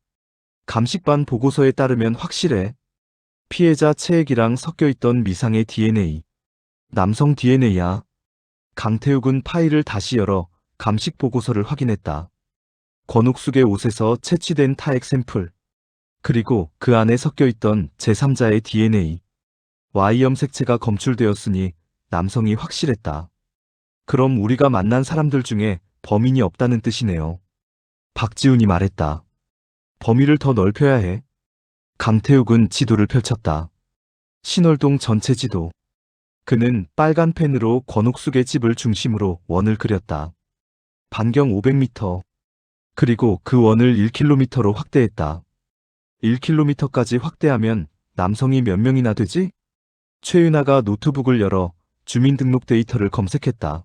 감식반 보고서에 따르면 확실해. 피해자 체액이랑 섞여 있던 미상의 DNA. 남성 DNA야. 강태욱은 파일을 다시 열어 감식 보고서를 확인했다. 권옥숙의 옷에서 채취된 타액 샘플. 그리고 그 안에 섞여 있던 제3자의 DNA. Y염 색채가 검출되었으니 남성이 확실했다. 그럼 우리가 만난 사람들 중에 범인이 없다는 뜻이네요. 박지훈이 말했다. 범위를 더 넓혀야 해. 강태욱은 지도를 펼쳤다. 신월동 전체 지도. 그는 빨간 펜으로 권옥숙의 집을 중심으로 원을 그렸다. 반경 500m. 그리고 그 원을 1km로 확대했다. 1km까지 확대하면 남성이 몇 명이나 되지? 최윤아가 노트북을 열어 주민등록 데이터를 검색했다.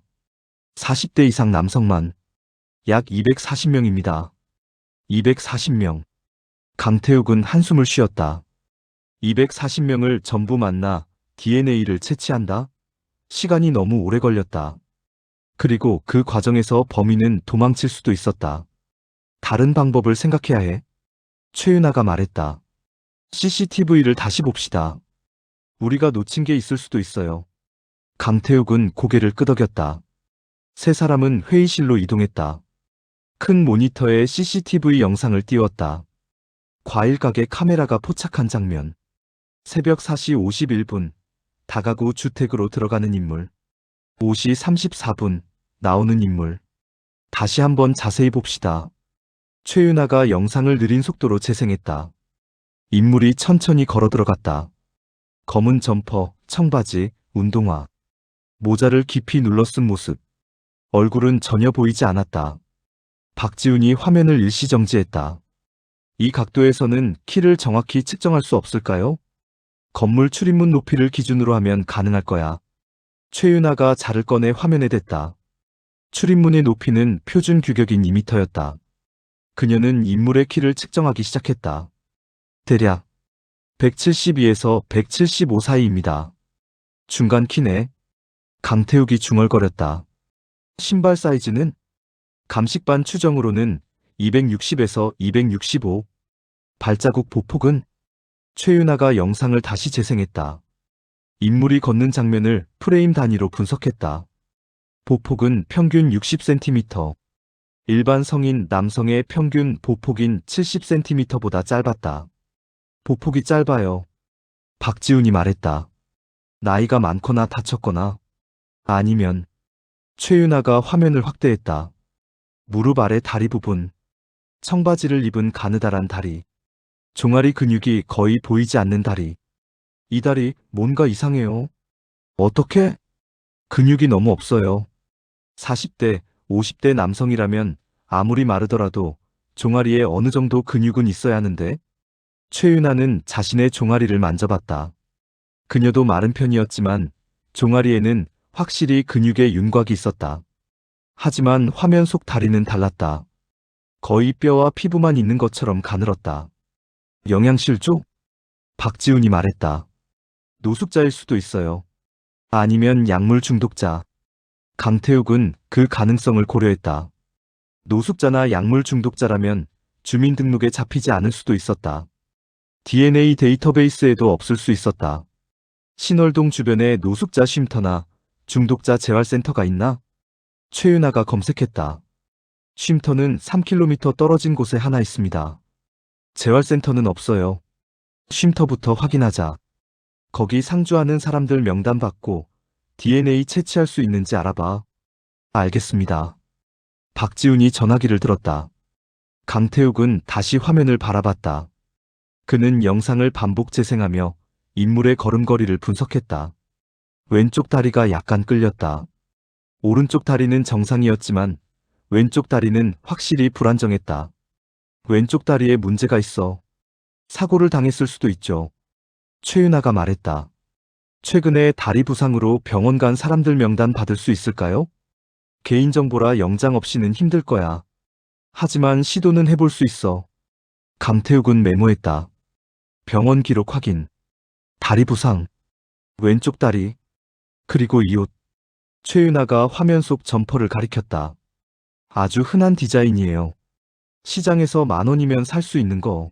40대 이상 남성만. 약 240명입니다. 240명. 강태욱은 한숨을 쉬었다. 240명을 전부 만나 DNA를 채취한다? 시간이 너무 오래 걸렸다. 그리고 그 과정에서 범인은 도망칠 수도 있었다. 다른 방법을 생각해야 해. 최윤아가 말했다. CCTV를 다시 봅시다. 우리가 놓친 게 있을 수도 있어요. 강태욱은 고개를 끄덕였다. 세 사람은 회의실로 이동했다. 큰 모니터에 CCTV 영상을 띄웠다. 과일 가게 카메라가 포착한 장면. 새벽 4시 51분, 다가구 주택으로 들어가는 인물. 5시 34분, 나오는 인물. 다시 한번 자세히 봅시다. 최윤아가 영상을 느린 속도로 재생했다. 인물이 천천히 걸어 들어갔다. 검은 점퍼, 청바지, 운동화. 모자를 깊이 눌러 쓴 모습. 얼굴은 전혀 보이지 않았다. 박지훈이 화면을 일시정지했다. 이 각도에서는 키를 정확히 측정할 수 없을까요? 건물 출입문 높이를 기준으로 하면 가능할 거야. 최윤아가 자를 꺼내 화면에 댔다. 출입문의 높이는 표준 규격인 2m였다. 그녀는 인물의 키를 측정하기 시작했다. 대략 172에서 175 사이입니다. 중간 키네. 강태욱이 중얼거렸다. 신발 사이즈는? 감식반 추정으로는 260에서 265. 발자국 보폭은? 최윤아가 영상을 다시 재생했다. 인물이 걷는 장면을 프레임 단위로 분석했다. 보폭은 평균 60cm. 일반 성인 남성의 평균 보폭인 70cm보다 짧았다. 보폭이 짧아요. 박지훈이 말했다. 나이가 많거나 다쳤거나 아니면 최윤아가 화면을 확대했다. 무릎 아래 다리 부분, 청바지를 입은 가느다란 다리, 종아리 근육이 거의 보이지 않는 다리. 이 다리 뭔가 이상해요. 어떻게? 근육이 너무 없어요. 40대, 50대 남성이라면 아무리 마르더라도 종아리에 어느 정도 근육은 있어야 하는데. 최윤아는 자신의 종아리를 만져봤다. 그녀도 마른 편이었지만 종아리에는 확실히 근육의 윤곽이 있었다. 하지만 화면 속 다리는 달랐다. 거의 뼈와 피부만 있는 것처럼 가늘었다. 영양실조? 박지훈이 말했다. 노숙자일 수도 있어요. 아니면 약물 중독자. 강태욱은 그 가능성을 고려했다. 노숙자나 약물 중독자라면 주민등록에 잡히지 않을 수도 있었다. DNA 데이터베이스에도 없을 수 있었다. 신월동 주변에 노숙자 쉼터나 중독자 재활센터가 있나? 최윤아가 검색했다. 쉼터는 3km 떨어진 곳에 하나 있습니다. 재활센터는 없어요. 쉼터부터 확인하자. 거기 상주하는 사람들 명단 받고 DNA 채취할 수 있는지 알아봐. 알겠습니다. 박지훈이 전화기를 들었다. 강태욱은 다시 화면을 바라봤다. 그는 영상을 반복 재생하며 인물의 걸음걸이를 분석했다. 왼쪽 다리가 약간 끌렸다. 오른쪽 다리는 정상이었지만 왼쪽 다리는 확실히 불안정했다. 왼쪽 다리에 문제가 있어. 사고를 당했을 수도 있죠. 최윤아가 말했다. 최근에 다리 부상으로 병원 간 사람들 명단 받을 수 있을까요? 개인정보라 영장 없이는 힘들 거야. 하지만 시도는 해볼 수 있어. 강태욱은 메모했다. 병원 기록 확인. 다리 부상. 왼쪽 다리. 그리고 이 옷. 최윤아가 화면 속 점퍼를 가리켰다. 아주 흔한 디자인이에요. 시장에서 10,000원이면 살 수 있는 거.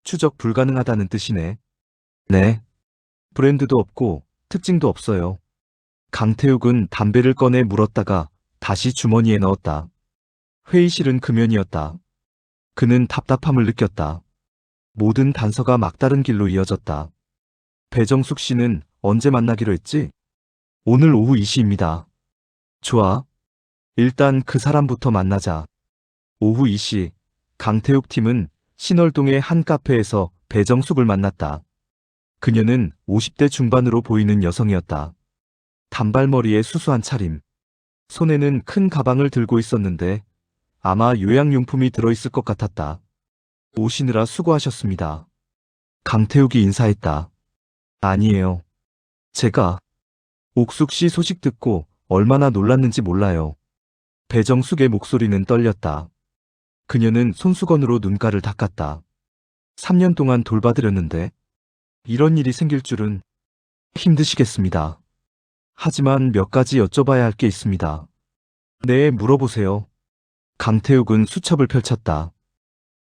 추적 불가능하다는 뜻이네. 네. 브랜드도 없고 특징도 없어요. 강태욱은 담배를 꺼내 물었다가 다시 주머니에 넣었다. 회의실은 금연이었다. 그는 답답함을 느꼈다. 모든 단서가 막다른 길로 이어졌다. 배정숙 씨는 언제 만나기로 했지? 오늘 오후 2시입니다. 좋아. 일단 그 사람부터 만나자. 오후 2시, 강태욱 팀은 신월동의 한 카페에서 배정숙을 만났다. 그녀는 50대 중반으로 보이는 여성이었다. 단발머리에 수수한 차림. 손에는 큰 가방을 들고 있었는데 아마 요양용품이 들어있을 것 같았다. 오시느라 수고하셨습니다. 강태욱이 인사했다. 아니에요. 제가 옥숙 씨 소식 듣고 얼마나 놀랐는지 몰라요. 배정숙의 목소리는 떨렸다. 그녀는 손수건으로 눈가를 닦았다. 3년 동안 돌봐드렸는데 이런 일이 생길 줄은. 힘드시겠습니다. 하지만 몇 가지 여쭤봐야 할 게 있습니다. 네, 물어보세요. 강태욱은 수첩을 펼쳤다.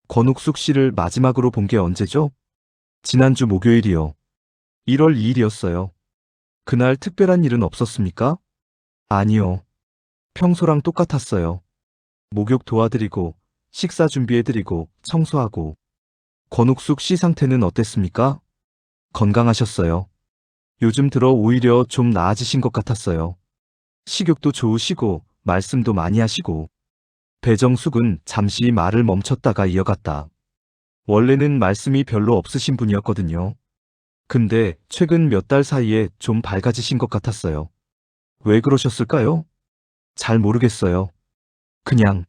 권옥숙 씨를 마지막으로 본 게 언제죠? 지난주 목요일이요. 1월 2일이었어요. 그날 특별한 일은 없었습니까? 아니요. 평소랑 똑같았어요. 목욕 도와드리고, 식사 준비해드리고, 청소하고. 권옥숙 씨 상태는 어땠습니까? 건강하셨어요. 요즘 들어 오히려 좀 나아지신 것 같았어요. 식욕도 좋으시고, 말씀도 많이 하시고. 배정숙은 잠시 말을 멈췄다가 이어갔다. 원래는 말씀이 별로 없으신 분이었거든요. 근데 최근 몇 달 사이에 좀 밝아지신 것 같았어요. 왜 그러셨을까요? 잘 모르겠어요. 그냥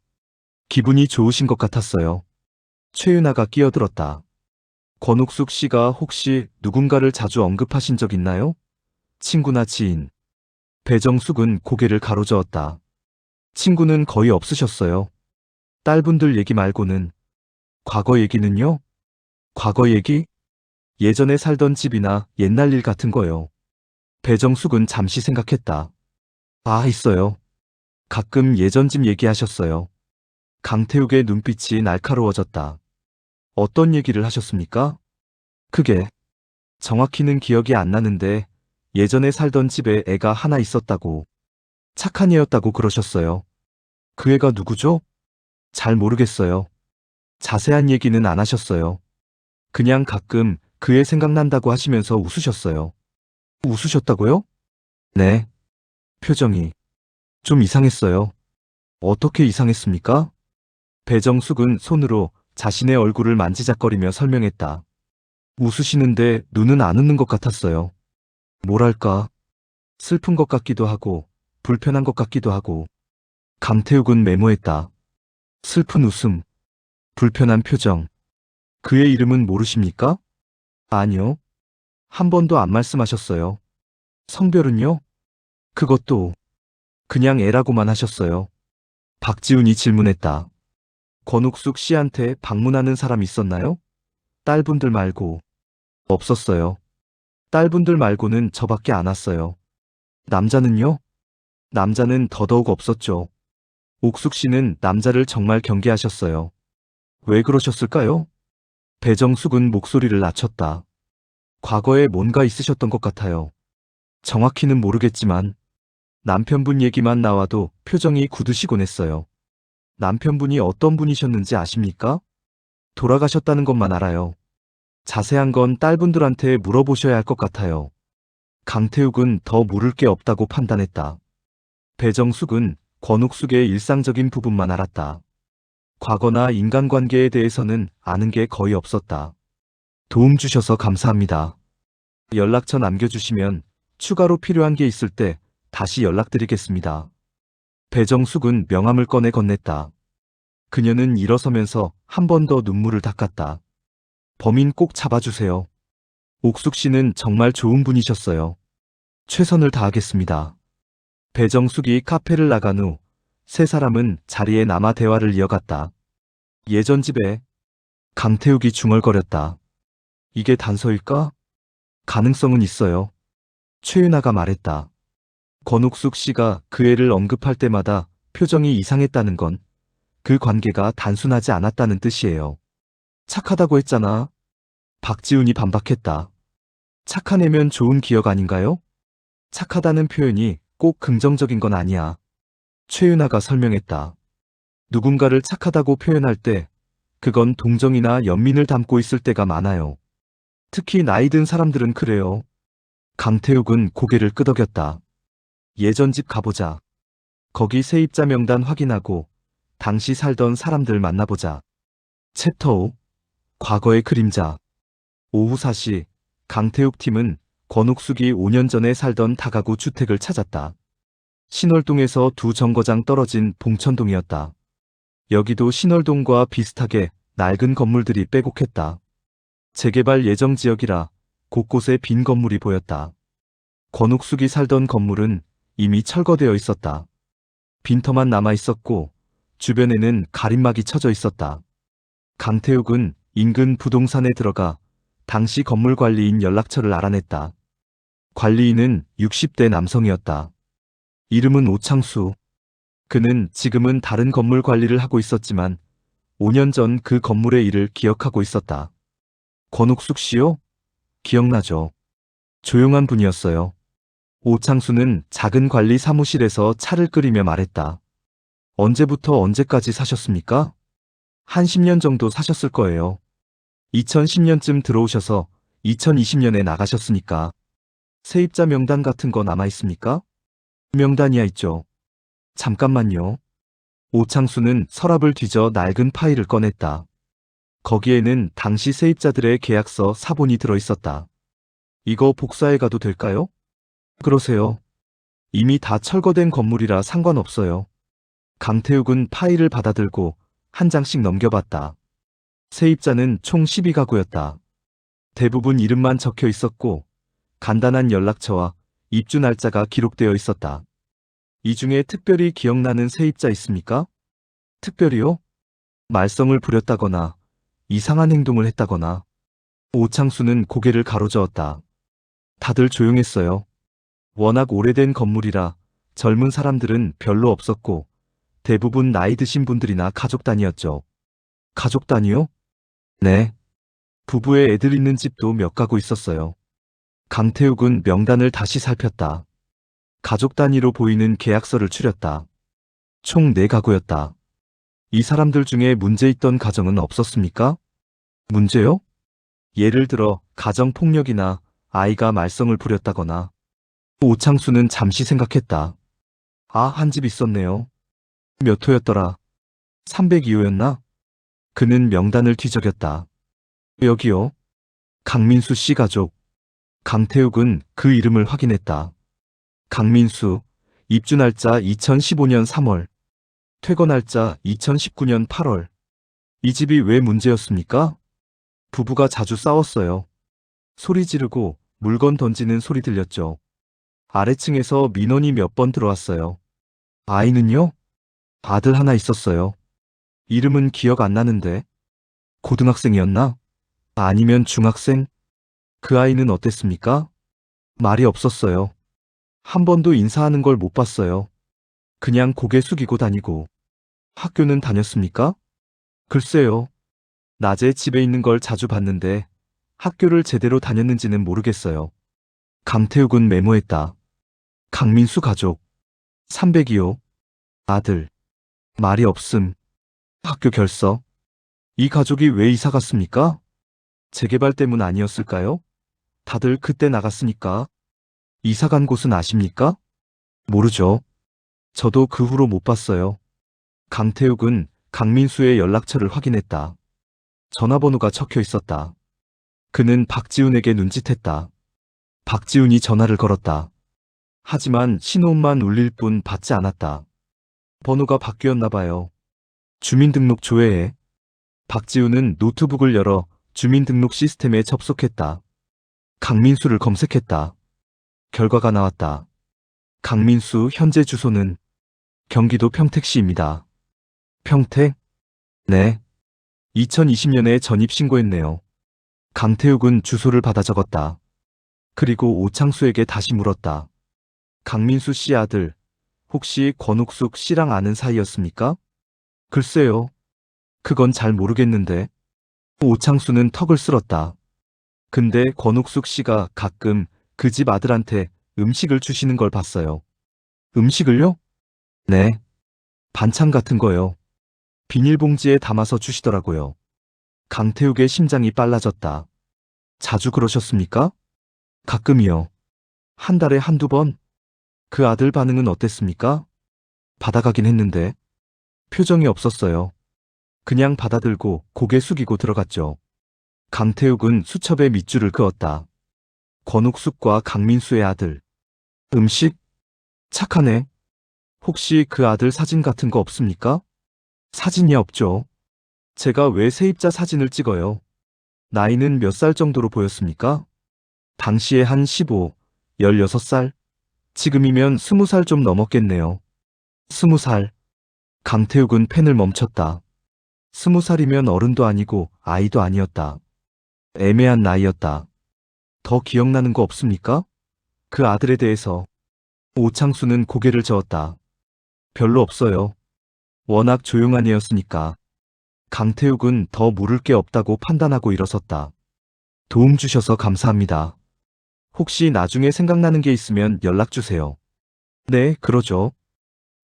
기분이 좋으신 것 같았어요. 최윤아가 끼어들었다. 권옥숙 씨가 혹시 누군가를 자주 언급하신 적 있나요? 친구나 지인. 배정숙은 고개를 가로저었다. 친구는 거의 없으셨어요. 딸분들 얘기 말고는. 과거 얘기는요? 과거 얘기? 예전에 살던 집이나 옛날 일 같은 거요. 배정숙은 잠시 생각했다. 아, 있어요. 가끔 예전 집 얘기하셨어요. 강태욱의 눈빛이 날카로워졌다. 어떤 얘기를 하셨습니까? 그게 정확히는 기억이 안 나는데 예전에 살던 집에 애가 하나 있었다고. 착한 애였다고 그러셨어요. 그 애가 누구죠? 잘 모르겠어요. 자세한 얘기는 안 하셨어요. 그냥 가끔 그 애 생각난다고 하시면서 웃으셨어요. 웃으셨다고요? 네. 표정이 좀 이상했어요. 어떻게 이상했습니까? 배정숙은 손으로 자신의 얼굴을 만지작거리며 설명했다. 웃으시는데 눈은 안 웃는 것 같았어요. 뭐랄까, 슬픈 것 같기도 하고, 불편한 것 같기도 하고. 강태욱은 메모했다. 슬픈 웃음, 불편한 표정. 그의 이름은 모르십니까? 아니요. 한 번도 안 말씀하셨어요. 성별은요? 그것도 그냥 애라고만 하셨어요. 박지훈이 질문했다. 권옥숙 씨한테 방문하는 사람 있었나요? 딸분들 말고. 없었어요. 딸분들 말고는 저밖에 안 왔어요. 남자는요? 남자는 더더욱 없었죠. 옥숙 씨는 남자를 정말 경계하셨어요. 왜 그러셨을까요? 배정숙은 목소리를 낮췄다. 과거에 뭔가 있으셨던 것 같아요. 정확히는 모르겠지만 남편분 얘기만 나와도 표정이 굳으시곤 했어요. 남편분이 어떤 분이셨는지 아십니까? 돌아가셨다는 것만 알아요. 자세한 건 딸분들한테 물어보셔야 할 것 같아요. 강태욱은 더 물을 게 없다고 판단했다. 배정숙은 권옥숙의 일상적인 부분만 알았다. 과거나 인간관계에 대해서는 아는 게 거의 없었다. 도움 주셔서 감사합니다. 연락처 남겨주시면 추가로 필요한 게 있을 때 다시 연락드리겠습니다. 배정숙은 명함을 꺼내 건넸다. 그녀는 일어서면서 한 번 더 눈물을 닦았다. 범인 꼭 잡아주세요. 옥숙 씨는 정말 좋은 분이셨어요. 최선을 다하겠습니다. 배정숙이 카페를 나간 후 세 사람은 자리에 남아 대화를 이어갔다. 예전 집에 강태욱이 중얼거렸다. 이게 단서일까? 가능성은 있어요. 최윤아가 말했다. 권옥숙 씨가 그 애를 언급할 때마다 표정이 이상했다는 건 그 관계가 단순하지 않았다는 뜻이에요. 착하다고 했잖아. 박지훈이 반박했다. 착한 애면 좋은 기억 아닌가요? 착하다는 표현이 꼭 긍정적인 건 아니야. 최윤아가 설명했다. 누군가를 착하다고 표현할 때 그건 동정이나 연민을 담고 있을 때가 많아요. 특히 나이 든 사람들은 그래요. 강태욱은 고개를 끄덕였다. 예전 집 가보자. 거기 세입자 명단 확인하고 당시 살던 사람들 만나보자. 챕터 5. 과거의 그림자. 오후 4시 강태욱 팀은 권옥숙이 5년 전에 살던 다가구 주택을 찾았다. 신월동에서 두 정거장 떨어진 봉천동이었다. 여기도 신월동과 비슷하게 낡은 건물들이 빼곡했다. 재개발 예정 지역이라 곳곳에 빈 건물이 보였다. 권옥숙이 살던 건물은 이미 철거되어 있었다. 빈터만 남아 있었고 주변에는 가림막이 쳐져 있었다. 강태욱은 인근 부동산에 들어가 당시 건물 관리인 연락처를 알아냈다. 관리인은 60대 남성이었다. 이름은 오창수. 그는 지금은 다른 건물 관리를 하고 있었지만 5년 전 그 건물의 일을 기억하고 있었다. 권옥숙 씨요? 기억나죠. 조용한 분이었어요. 오창수는 작은 관리 사무실에서 차를 끓이며 말했다. 언제부터 언제까지 사셨습니까? 한 10년 정도 사셨을 거예요. 2010년쯤 들어오셔서 2020년에 나가셨으니까. 세입자 명단 같은 거 남아 있습니까? 명단이야 있죠. 잠깐만요. 오창수는 서랍을 뒤져 낡은 파일을 꺼냈다. 거기에는 당시 세입자들의 계약서 사본이 들어 있었다. 이거 복사해 가도 될까요? 그러세요. 이미 다 철거된 건물이라 상관없어요. 강태욱은 파일을 받아들고 한 장씩 넘겨봤다. 세입자는 총 12가구였다. 대부분 이름만 적혀 있었고 간단한 연락처와 입주 날짜가 기록되어 있었다. 이 중에 특별히 기억나는 세입자 있습니까? 특별히요? 말썽을 부렸다거나 이상한 행동을 했다거나. 오창수는 고개를 가로저었다. 다들 조용했어요. 워낙 오래된 건물이라 젊은 사람들은 별로 없었고 대부분 나이 드신 분들이나 가족 단위였죠. 가족 단위요? 네. 부부의 애들 있는 집도 몇 가구 있었어요. 강태욱은 명단을 다시 살폈다. 가족 단위로 보이는 계약서를 추렸다. 총 4가구였다. 이 사람들 중에 문제 있던 가정은 없었습니까? 문제요? 예를 들어 가정폭력이나 아이가 말썽을 부렸다거나. 오창수는 잠시 생각했다. 아, 한 집 있었네요. 몇 호였더라? 302호였나? 그는 명단을 뒤적였다. 여기요. 강민수 씨 가족. 강태욱은 그 이름을 확인했다. 강민수, 입주 날짜 2015년 3월, 퇴거 날짜 2019년 8월. 이 집이 왜 문제였습니까? 부부가 자주 싸웠어요. 소리 지르고 물건 던지는 소리 들렸죠. 아래층에서 민원이 몇 번 들어왔어요. 아이는요? 아들 하나 있었어요. 이름은 기억 안 나는데. 고등학생이었나? 아니면 중학생? 그 아이는 어땠습니까? 말이 없었어요. 한 번도 인사하는 걸 못 봤어요. 그냥 고개 숙이고 다니고. 학교는 다녔습니까? 글쎄요. 낮에 집에 있는 걸 자주 봤는데 학교를 제대로 다녔는지는 모르겠어요. 강태욱은 메모했다. 강민수 가족. 302호. 아들. 말이 없음. 학교 결석. 이 가족이 왜 이사 갔습니까? 재개발 때문 아니었을까요? 다들 그때 나갔으니까. 이사 간 곳은 아십니까? 모르죠. 저도 그 후로 못 봤어요. 강태욱은 강민수의 연락처를 확인했다. 전화번호가 적혀 있었다. 그는 박지훈에게 눈짓했다. 박지훈이 전화를 걸었다. 하지만 신호음만 울릴 뿐 받지 않았다. 번호가 바뀌었나 봐요. 주민등록 조회해. 박지훈은 노트북을 열어 주민등록 시스템에 접속했다. 강민수를 검색했다. 결과가 나왔다. 강민수 현재 주소는 경기도 평택시입니다. 평택? 네. 2020년에 전입신고했네요. 강태욱은 주소를 받아 적었다. 그리고 오창수에게 다시 물었다. 강민수 씨 아들, 혹시 권옥숙 씨랑 아는 사이였습니까? 글쎄요. 그건 잘 모르겠는데. 오창수는 턱을 쓸었다. 근데 권옥숙 씨가 가끔 그 집 아들한테 음식을 주시는 걸 봤어요. 음식을요? 네. 반찬 같은 거요. 비닐봉지에 담아서 주시더라고요. 강태욱의 심장이 빨라졌다. 자주 그러셨습니까? 가끔이요. 한 달에 한두 번? 그 아들 반응은 어땠습니까? 받아가긴 했는데 표정이 없었어요. 그냥 받아들고 고개 숙이고 들어갔죠. 강태욱은 수첩에 밑줄을 그었다. 권옥숙과 강민수의 아들. 음식? 착하네. 혹시 그 아들 사진 같은 거 없습니까? 사진이 없죠. 제가 왜 세입자 사진을 찍어요? 나이는 몇 살 정도로 보였습니까? 당시에 한 15, 16살? 지금이면 20살 좀 넘었겠네요. 20살. 강태욱은 펜을 멈췄다. 20살이면 어른도 아니고 아이도 아니었다. 애매한 나이였다. 더 기억나는 거 없습니까? 그 아들에 대해서. 오창수는 고개를 저었다. 별로 없어요. 워낙 조용한 애였으니까. 강태욱은 더 물을 게 없다고 판단하고 일어섰다. 도움 주셔서 감사합니다. 혹시 나중에 생각나는 게 있으면 연락 주세요. 네, 그러죠.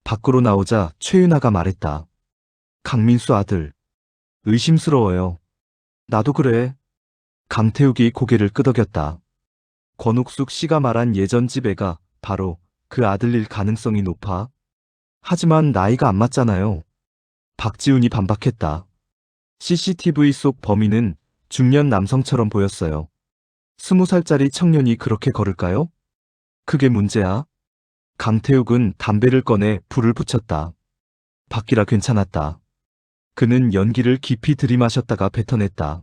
밖으로 나오자 최윤아가 말했다. 강민수 아들. 의심스러워요. 나도 그래. 강태욱이 고개를 끄덕였다. 권옥숙 씨가 말한 예전 집 애가 바로 그 아들일 가능성이 높아. 하지만 나이가 안 맞잖아요. 박지훈이 반박했다. CCTV 속 범인은 중년 남성처럼 보였어요. 20살짜리 청년이 그렇게 걸을까요? 그게 문제야. 강태욱은 담배를 꺼내 불을 붙였다. 밖이라 괜찮았다. 그는 연기를 깊이 들이마셨다가 뱉어냈다.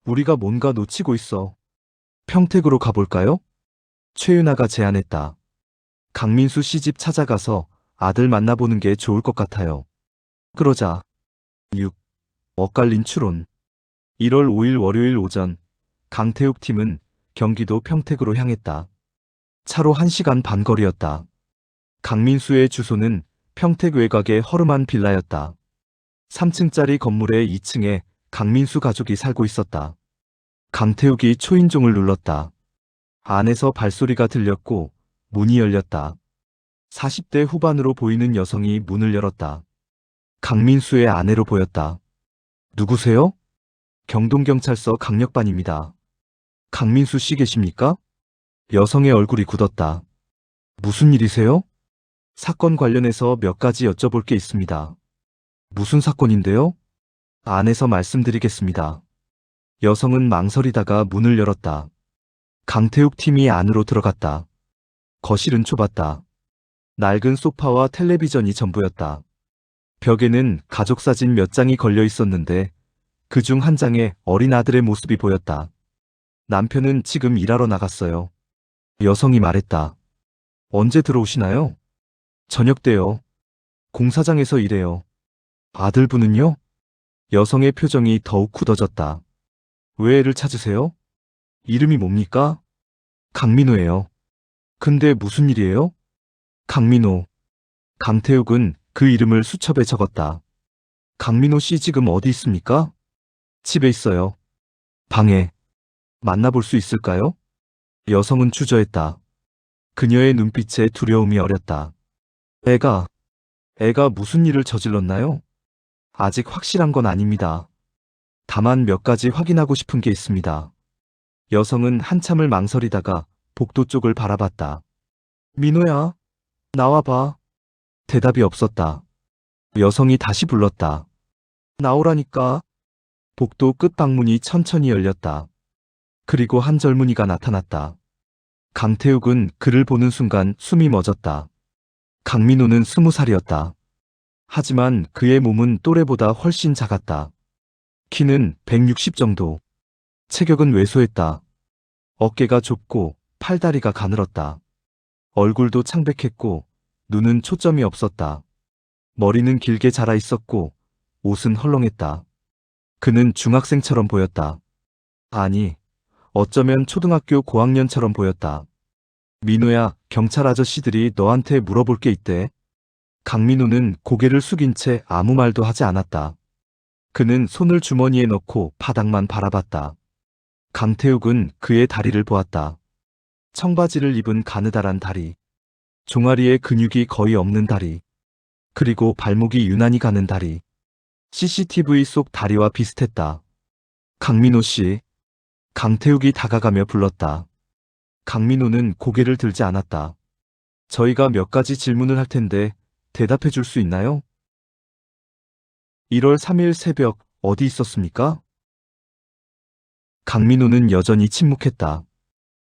우리가 뭔가 놓치고 있어. 평택으로 가볼까요? 최윤아가 제안했다. 강민수 씨 집 찾아가서 아들 만나보는 게 좋을 것 같아요. 그러자. 6. 엇갈린 추론. 1월 5일 월요일 오전, 강태욱 팀은 경기도 평택으로 향했다. 차로 1시간 반 거리였다. 강민수의 주소는 평택 외곽의 허름한 빌라였다. 3층짜리 건물의 2층에 강민수 가족이 살고 있었다. 강태욱이 초인종을 눌렀다. 안에서 발소리가 들렸고 문이 열렸다. 40대 후반으로 보이는 여성이 문을 열었다. 강민수의 아내로 보였다. 누구세요? 경동경찰서 강력반입니다. 강민수 씨 계십니까? 여성의 얼굴이 굳었다. 무슨 일이세요? 사건 관련해서 몇 가지 여쭤볼 게 있습니다. 무슨 사건인데요? 안에서 말씀드리겠습니다. 여성은 망설이다가 문을 열었다. 강태욱 팀이 안으로 들어갔다. 거실은 좁았다. 낡은 소파와 텔레비전이 전부였다. 벽에는 가족사진 몇 장이 걸려 있었는데 그중 한 장에 어린 아들의 모습이 보였다. 남편은 지금 일하러 나갔어요. 여성이 말했다. 언제 들어오시나요? 저녁 때요. 공사장에서 일해요. 아들분은요? 여성의 표정이 더욱 굳어졌다. 왜 애를 찾으세요? 이름이 뭡니까? 강민호예요. 근데 무슨 일이에요? 강민호. 강태욱은 그 이름을 수첩에 적었다. 강민호 씨 지금 어디 있습니까? 집에 있어요. 방에. 만나볼 수 있을까요? 여성은 주저했다. 그녀의 눈빛에 두려움이 어렸다. 애가 무슨 일을 저질렀나요? 아직 확실한 건 아닙니다. 다만 몇 가지 확인하고 싶은 게 있습니다. 여성은 한참을 망설이다가 복도 쪽을 바라봤다. 민호야, 나와봐. 대답이 없었다. 여성이 다시 불렀다. 나오라니까. 복도 끝 방문이 천천히 열렸다. 그리고 한 젊은이가 나타났다. 강태욱은 그를 보는 순간 숨이 멎었다. 강민호는 20살이었다. 하지만 그의 몸은 또래보다 훨씬 작았다. 키는 160 정도. 체격은 왜소했다. 어깨가 좁고 팔다리가 가늘었다. 얼굴도 창백했고 눈은 초점이 없었다. 머리는 길게 자라 있었고 옷은 헐렁했다. 그는 중학생처럼 보였다. 아니, 어쩌면 초등학교 고학년처럼 보였다. 민호야, 경찰 아저씨들이 너한테 물어볼 게 있대. 강민호는 고개를 숙인 채 아무 말도 하지 않았다. 그는 손을 주머니에 넣고 바닥만 바라봤다. 강태욱은 그의 다리를 보았다. 청바지를 입은 가느다란 다리. 종아리에 근육이 거의 없는 다리. 그리고 발목이 유난히 가는 다리. CCTV 속 다리와 비슷했다. 강민호 씨. 강태욱이 다가가며 불렀다. 강민호는 고개를 들지 않았다. 저희가 몇 가지 질문을 할 텐데 대답해 줄 수 있나요? 1월 3일 새벽 어디 있었습니까? 강민호는 여전히 침묵했다.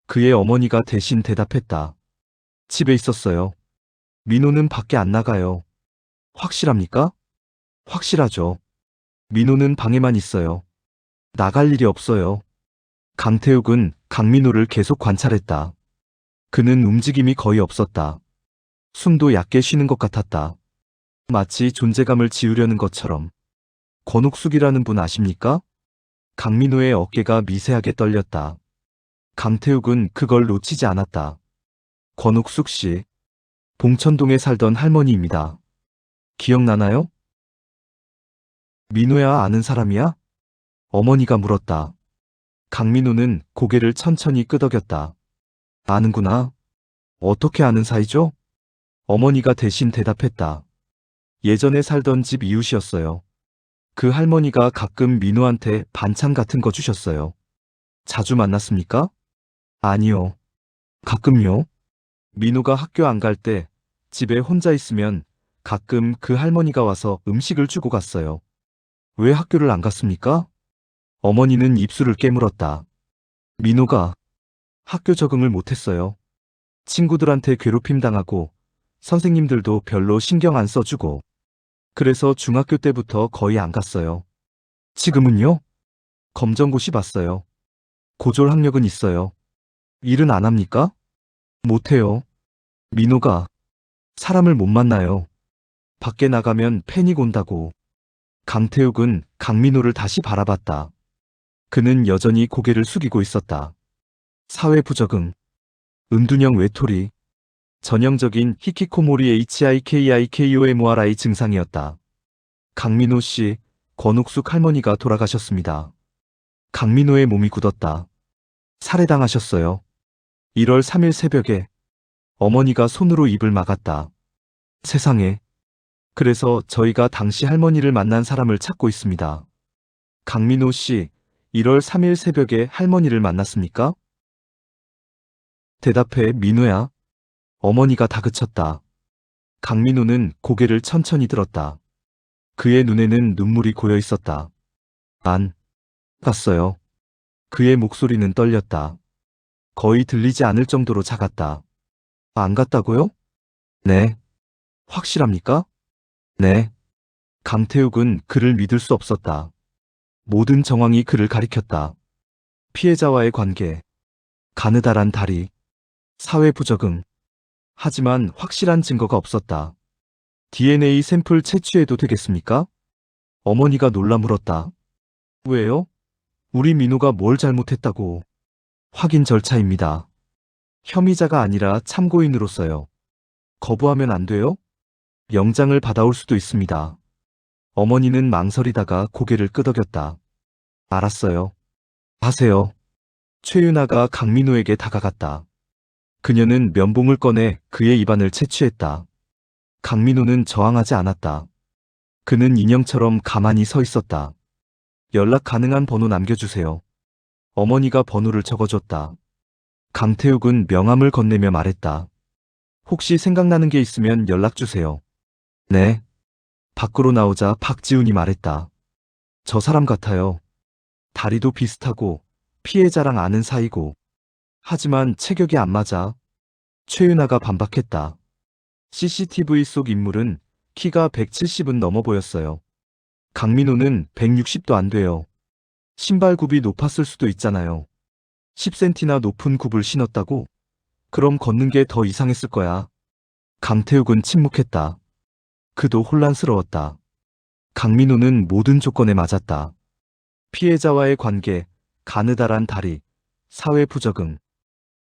그의 어머니가 대신 대답했다. 집에 있었어요. 민호는 밖에 안 나가요. 확실합니까? 확실하죠. 민호는 방에만 있어요. 나갈 일이 없어요. 강태욱은 강민호를 계속 관찰했다. 그는 움직임이 거의 없었다. 숨도 얕게 쉬는 것 같았다. 마치 존재감을 지우려는 것처럼. 권옥숙이라는 분 아십니까? 강민호의 어깨가 미세하게 떨렸다. 강태욱은 그걸 놓치지 않았다. 권옥숙 씨. 봉천동에 살던 할머니입니다. 기억나나요? 민호야 아는 사람이야? 어머니가 물었다. 강민호는 고개를 천천히 끄덕였다. 아는구나. 어떻게 아는 사이죠? 어머니가 대신 대답했다. 예전에 살던 집 이웃이었어요. 그 할머니가 가끔 민호한테 반찬 같은 거 주셨어요. 자주 만났습니까? 아니요. 가끔요. 민호가 학교 안 갈 때 집에 혼자 있으면 가끔 그 할머니가 와서 음식을 주고 갔어요. 왜 학교를 안 갔습니까? 어머니는 입술을 깨물었다. 민호가 학교 적응을 못했어요. 친구들한테 괴롭힘 당하고 선생님들도 별로 신경 안 써주고 그래서 중학교 때부터 거의 안 갔어요. 지금은요? 검정고시 봤어요. 고졸 학력은 있어요. 일은 안 합니까? 못해요. 민호가 사람을 못 만나요. 밖에 나가면 패닉 온다고. 강태욱은 강민호를 다시 바라봤다. 그는 여전히 고개를 숙이고 있었다. 사회 부적응, 은둔형 외톨이, 전형적인 히키코모리 HIKIKOMORI 증상이었다. 강민호 씨, 권옥숙 할머니가 돌아가셨습니다. 강민호의 몸이 굳었다. 살해당하셨어요. 1월 3일 새벽에. 어머니가 손으로 입을 막았다. 세상에. 그래서 저희가 당시 할머니를 만난 사람을 찾고 있습니다. 강민호 씨, 1월 3일 새벽에 할머니를 만났습니까? 대답해, 민호야. 어머니가 다그쳤다. 강민호는 고개를 천천히 들었다. 그의 눈에는 눈물이 고여 있었다. 안 갔어요. 그의 목소리는 떨렸다. 거의 들리지 않을 정도로 작았다. 안 갔다고요? 네. 확실합니까? 네. 강태욱은 그를 믿을 수 없었다. 모든 정황이 그를 가리켰다. 피해자와의 관계, 가느다란 다리, 사회 부적응. 하지만 확실한 증거가 없었다. DNA 샘플 채취해도 되겠습니까? 어머니가 놀라 물었다. 왜요? 우리 민호가 뭘 잘못했다고. 확인 절차입니다. 혐의자가 아니라 참고인으로서요. 거부하면 안 돼요? 영장을 받아올 수도 있습니다. 어머니는 망설이다가 고개를 끄덕였다. 알았어요. 하세요. 최윤아가 강민호에게 다가갔다. 그녀는 면봉을 꺼내 그의 입안을 채취했다. 강민호는 저항하지 않았다. 그는 인형처럼 가만히 서 있었다. 연락 가능한 번호 남겨주세요. 어머니가 번호를 적어줬다. 강태욱은 명함을 건네며 말했다. 혹시 생각나는 게 있으면 연락주세요. 네. 밖으로 나오자 박지훈이 말했다. 저 사람 같아요. 다리도 비슷하고 피해자랑 아는 사이고. 하지만 체격이 안 맞아. 최윤아가 반박했다. CCTV 속 인물은 키가 170은 넘어 보였어요. 강민호는 160도 안 돼요. 신발 굽이 높았을 수도 있잖아요. 10cm나 높은 굽을 신었다고? 그럼 걷는 게 더 이상했을 거야. 강태욱은 침묵했다. 그도 혼란스러웠다. 강민호는 모든 조건에 맞았다. 피해자와의 관계, 가느다란 다리, 사회 부적응.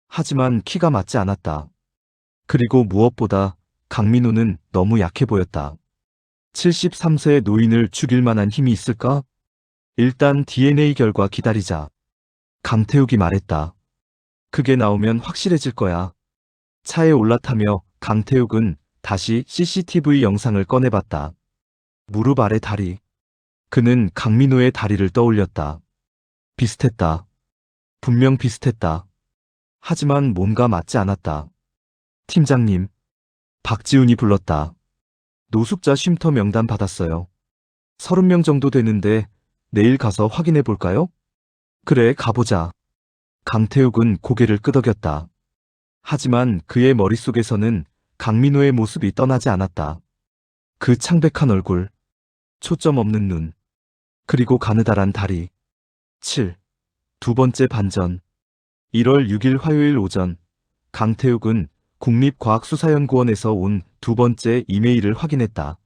하지만 키가 맞지 않았다. 그리고 무엇보다 강민호는 너무 약해 보였다. 73세의 노인을 죽일 만한 힘이 있을까? 일단 DNA 결과 기다리자. 강태욱이 말했다. 그게 나오면 확실해질 거야. 차에 올라타며 강태욱은 다시 CCTV 영상을 꺼내봤다. 무릎 아래 다리. 그는 강민호의 다리를 떠올렸다. 비슷했다. 분명 비슷했다. 하지만 뭔가 맞지 않았다. 팀장님. 박지훈이 불렀다. 노숙자 쉼터 명단 받았어요. 30명 정도 되는데 내일 가서 확인해 볼까요? 그래, 가보자. 강태욱은 고개를 끄덕였다. 하지만 그의 머릿속에서는 강민호의 모습이 떠나지 않았다. 그 창백한 얼굴, 초점 없는 눈, 그리고 가느다란 다리. 7. 두 번째 반전. 1월 6일 화요일 오전, 강태욱은 국립과학수사연구원에서 온 두 번째 이메일을 확인했다.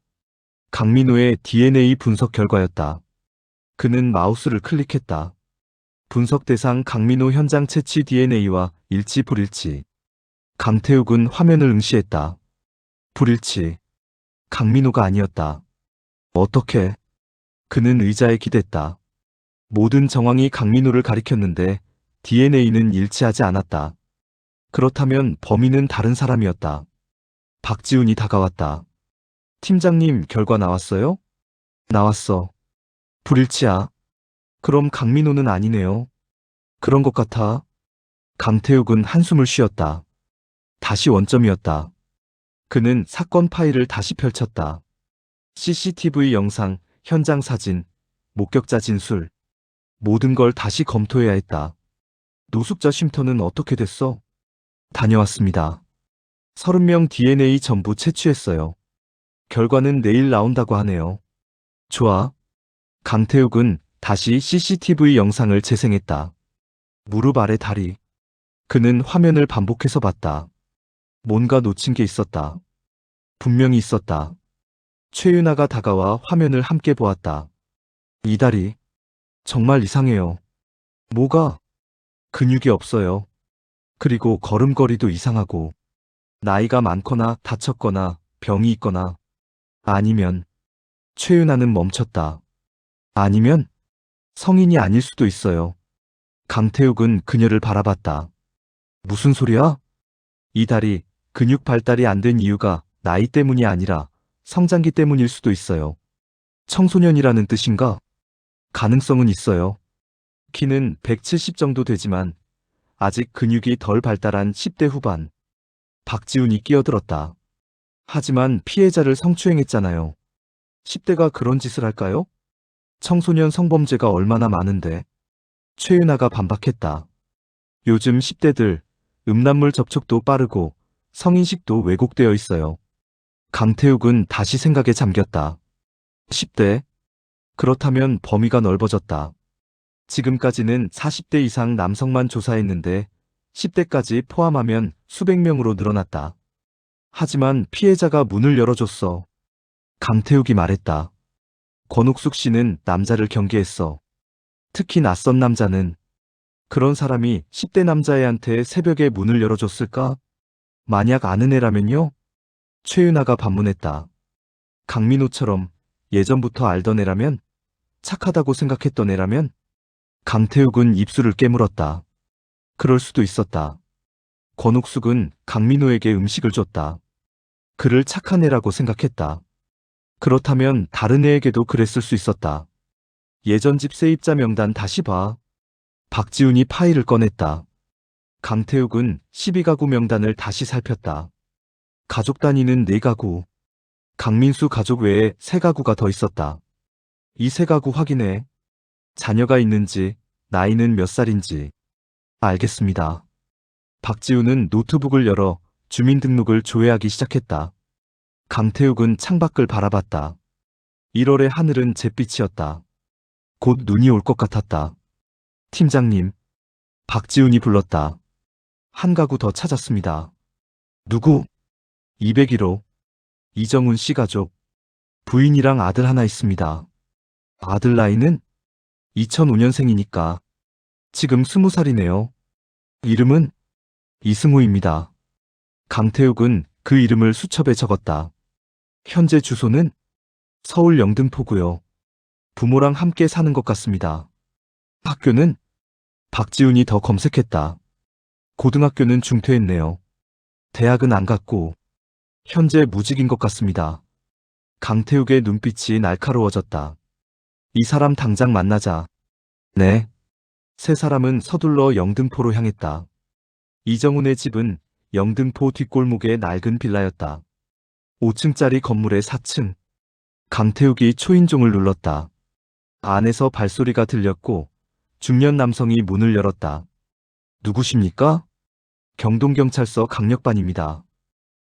강민호의 DNA 분석 결과였다. 그는 마우스를 클릭했다. 분석 대상 강민호 현장 채취 DNA와 일치 불일치. 강태욱은 화면을 응시했다. 불일치. 강민호가 아니었다. 어떻게? 그는 의자에 기댔다. 모든 정황이 강민호를 가리켰는데 DNA는 일치하지 않았다. 그렇다면 범인은 다른 사람이었다. 박지훈이 다가왔다. 팀장님, 결과 나왔어요? 나왔어. 불일치야. 그럼 강민호는 아니네요. 그런 것 같아. 강태욱은 한숨을 쉬었다. 다시 원점이었다. 그는 사건 파일을 다시 펼쳤다. CCTV 영상, 현장 사진, 목격자 진술. 모든 걸 다시 검토해야 했다. 노숙자 쉼터는 어떻게 됐어? 다녀왔습니다. 30명 DNA 전부 채취했어요. 결과는 내일 나온다고 하네요. 좋아. 강태욱은 다시 CCTV 영상을 재생했다. 무릎 아래 다리. 그는 화면을 반복해서 봤다. 뭔가 놓친 게 있었다. 분명히 있었다. 최윤아가 다가와 화면을 함께 보았다. 이 다리. 정말 이상해요. 뭐가? 근육이 없어요. 그리고 걸음걸이도 이상하고. 나이가 많거나 다쳤거나 병이 있거나. 아니면. 최윤아는 멈췄다. 아니면 성인이 아닐 수도 있어요. 강태욱은 그녀를 바라봤다. 무슨 소리야? 이 다리, 근육 발달이 안 된 이유가 나이 때문이 아니라 성장기 때문일 수도 있어요. 청소년이라는 뜻인가? 가능성은 있어요. 키는 170 정도 되지만 아직 근육이 덜 발달한 10대 후반. 박지훈이 끼어들었다. 하지만 피해자를 성추행했잖아요. 10대가 그런 짓을 할까요? 청소년 성범죄가 얼마나 많은데. 최윤아가 반박했다. 요즘 10대들 음란물 접촉도 빠르고 성인식도 왜곡되어 있어요. 강태욱은 다시 생각에 잠겼다. 10대? 그렇다면 범위가 넓어졌다. 지금까지는 40대 이상 남성만 조사했는데 10대까지 포함하면 수백 명으로 늘어났다. 하지만 피해자가 문을 열어줬어. 강태욱이 말했다. 권옥숙 씨는 남자를 경계했어. 특히 낯선 남자는. 그런 사람이 10대 남자애한테 새벽에 문을 열어줬을까? 만약 아는 애라면요? 최윤아가 반문했다. 강민호처럼 예전부터 알던 애라면? 착하다고 생각했던 애라면? 강태욱은 입술을 깨물었다. 그럴 수도 있었다. 권옥숙은 강민호에게 음식을 줬다. 그를 착한 애라고 생각했다. 그렇다면 다른 애에게도 그랬을 수 있었다. 예전 집 세입자 명단 다시 봐. 박지훈이 파일을 꺼냈다. 강태욱은 12가구 명단을 다시 살폈다. 가족 단위는 4가구. 강민수 가족 외에 3가구가 더 있었다. 이 3가구 확인해. 자녀가 있는지, 나이는 몇 살인지. 알겠습니다. 박지훈은 노트북을 열어 주민등록을 조회하기 시작했다. 강태욱은 창밖을 바라봤다. 1월의 하늘은 잿빛이었다. 곧 눈이 올 것 같았다. 팀장님. 박지훈이 불렀다. 한 가구 더 찾았습니다. 누구? 201호. 이정훈 씨 가족. 부인이랑 아들 하나 있습니다. 아들 나이는? 2005년생이니까. 지금 20살이네요. 이름은? 이승우입니다. 강태욱은 그 이름을 수첩에 적었다. 현재 주소는? 서울 영등포구요. 부모랑 함께 사는 것 같습니다. 학교는? 박지훈이 더 검색했다. 고등학교는 중퇴했네요. 대학은 안 갔고, 현재 무직인 것 같습니다. 강태욱의 눈빛이 날카로워졌다. 이 사람 당장 만나자. 네. 세 사람은 서둘러 영등포로 향했다. 이정훈의 집은 영등포 뒷골목의 낡은 빌라였다. 5층짜리 건물의 4층. 강태욱이 초인종을 눌렀다. 안에서 발소리가 들렸고 중년 남성이 문을 열었다. 누구십니까? 경동경찰서 강력반입니다.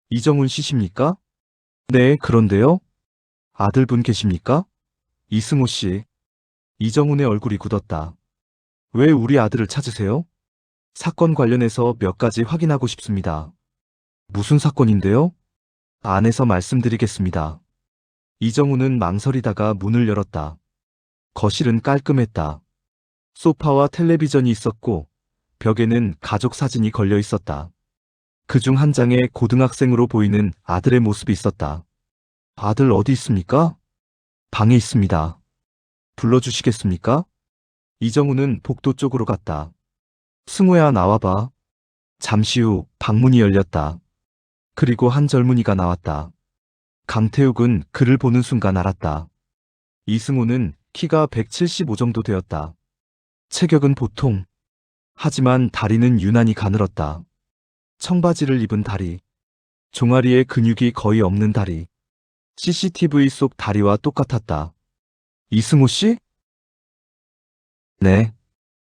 이정훈 씨십니까? 네, 그런데요. 아들분 계십니까? 이승호 씨. 이정훈의 얼굴이 굳었다. 왜 우리 아들을 찾으세요? 사건 관련해서 몇 가지 확인하고 싶습니다. 무슨 사건인데요? 안에서 말씀드리겠습니다. 이정훈은 망설이다가 문을 열었다. 거실은 깔끔했다. 소파와 텔레비전이 있었고 벽에는 가족 사진이 걸려 있었다. 그중 한 장에 고등학생으로 보이는 아들의 모습이 있었다. 아들 어디 있습니까? 방에 있습니다. 불러주시겠습니까? 이정훈은 복도 쪽으로 갔다. 승우야 나와봐. 잠시 후 방문이 열렸다. 그리고 한 젊은이가 나왔다. 강태욱은 그를 보는 순간 알았다. 이승우는 키가 175 정도 되었다. 체격은 보통. 하지만 다리는 유난히 가늘었다. 청바지를 입은 다리. 종아리에 근육이 거의 없는 다리. CCTV 속 다리와 똑같았다. 이승우 씨? 네.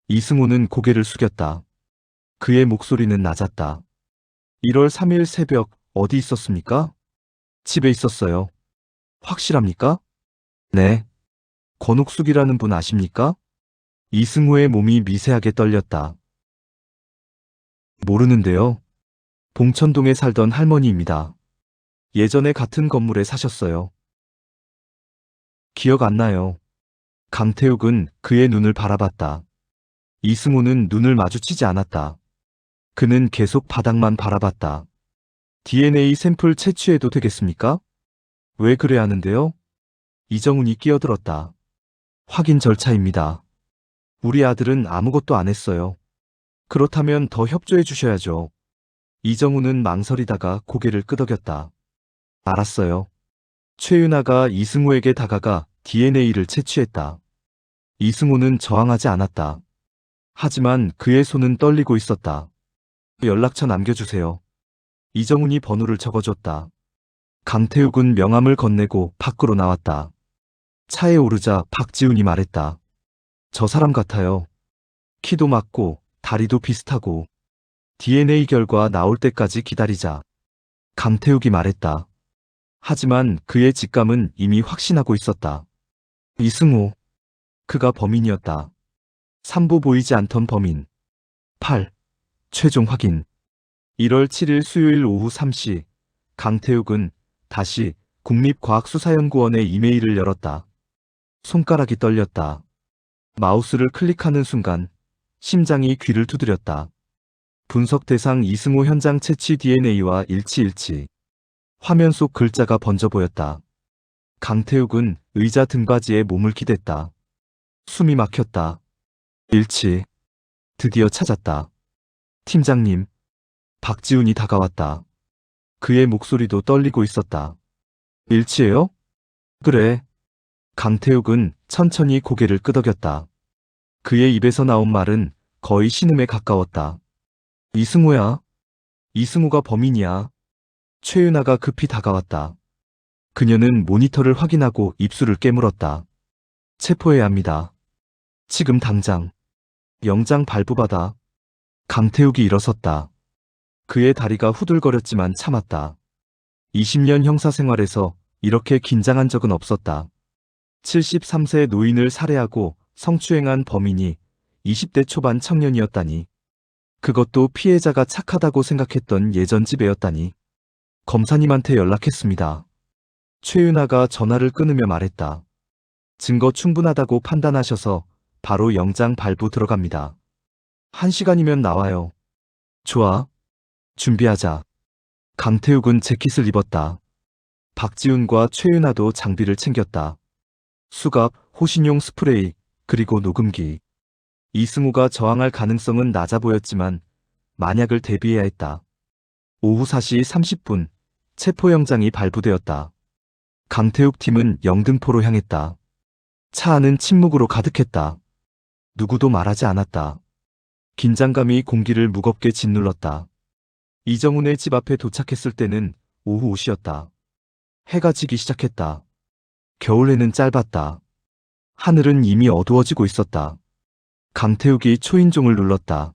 이승우는 고개를 숙였다. 그의 목소리는 낮았다. 1월 3일 새벽 어디 있었습니까? 집에 있었어요. 확실합니까? 네. 권옥숙이라는 분 아십니까? 이승우의 몸이 미세하게 떨렸다. 모르는데요. 봉천동에 살던 할머니입니다. 예전에 같은 건물에 사셨어요. 기억 안 나요. 강태욱은 그의 눈을 바라봤다. 이승우는 눈을 마주치지 않았다. 그는 계속 바닥만 바라봤다. DNA 샘플 채취해도 되겠습니까? 왜 그래야 하는데요? 이정훈이 끼어들었다. 확인 절차입니다. 우리 아들은 아무것도 안 했어요. 그렇다면 더 협조해 주셔야죠. 이정훈은 망설이다가 고개를 끄덕였다. 알았어요. 최윤아가 이승우에게 다가가 DNA를 채취했다. 이승우는 저항하지 않았다. 하지만 그의 손은 떨리고 있었다. 연락처 남겨주세요. 이정훈이 번호를 적어줬다. 강태욱은 명함을 건네고 밖으로 나왔다. 차에 오르자 박지훈이 말했다. 저 사람 같아요. 키도 맞고 다리도 비슷하고 DNA 결과 나올 때까지 기다리자. 강태욱이 말했다. 하지만 그의 직감은 이미 확신하고 있었다. 이승우. 그가 범인이었다. 삼보 보이지 않던 범인. 8. 최종 확인. 1월 7일 수요일 오후 3시, 강태욱은 다시 국립과학수사연구원의 이메일을 열었다. 손가락이 떨렸다. 마우스를 클릭하는 순간 심장이 귀를 두드렸다. 분석 대상 이승우 현장 채취 DNA와 일치. 화면 속 글자가 번져 보였다. 강태욱은 의자 등받이에 몸을 기댔다. 숨이 막혔다. 일치. 드디어 찾았다. 팀장님. 박지훈이 다가왔다. 그의 목소리도 떨리고 있었다. 일치예요? 그래. 강태욱은 천천히 고개를 끄덕였다. 그의 입에서 나온 말은 거의 신음에 가까웠다. 이승우야. 이승우가 범인이야. 최윤아가 급히 다가왔다. 그녀는 모니터를 확인하고 입술을 깨물었다. 체포해야 합니다. 지금 당장. 영장 발부받아. 강태욱이 일어섰다. 그의 다리가 후들거렸지만 참았다. 20년 형사생활에서 이렇게 긴장한 적은 없었다. 73세 노인을 살해하고 성추행한 범인이 20대 초반 청년이었다니. 그것도 피해자가 착하다고 생각했던 예전 집애였다니. 검사님한테 연락했습니다. 최윤아가 전화를 끊으며 말했다. 증거 충분하다고 판단하셔서 바로 영장 발부 들어갑니다. 1시간이면 나와요. 좋아. 준비하자. 강태욱은 재킷을 입었다. 박지훈과 최윤아도 장비를 챙겼다. 수갑, 호신용 스프레이, 그리고 녹음기. 이승우가 저항할 가능성은 낮아 보였지만 만약을 대비해야 했다. 오후 4시 30분, 체포영장이 발부되었다. 강태욱 팀은 영등포로 향했다. 차 안은 침묵으로 가득했다. 누구도 말하지 않았다. 긴장감이 공기를 무겁게 짓눌렀다. 이정훈의 집 앞에 도착했을 때는 오후 5시였다. 해가 지기 시작했다. 겨울에는 짧았다. 하늘은 이미 어두워지고 있었다. 강태욱이 초인종을 눌렀다.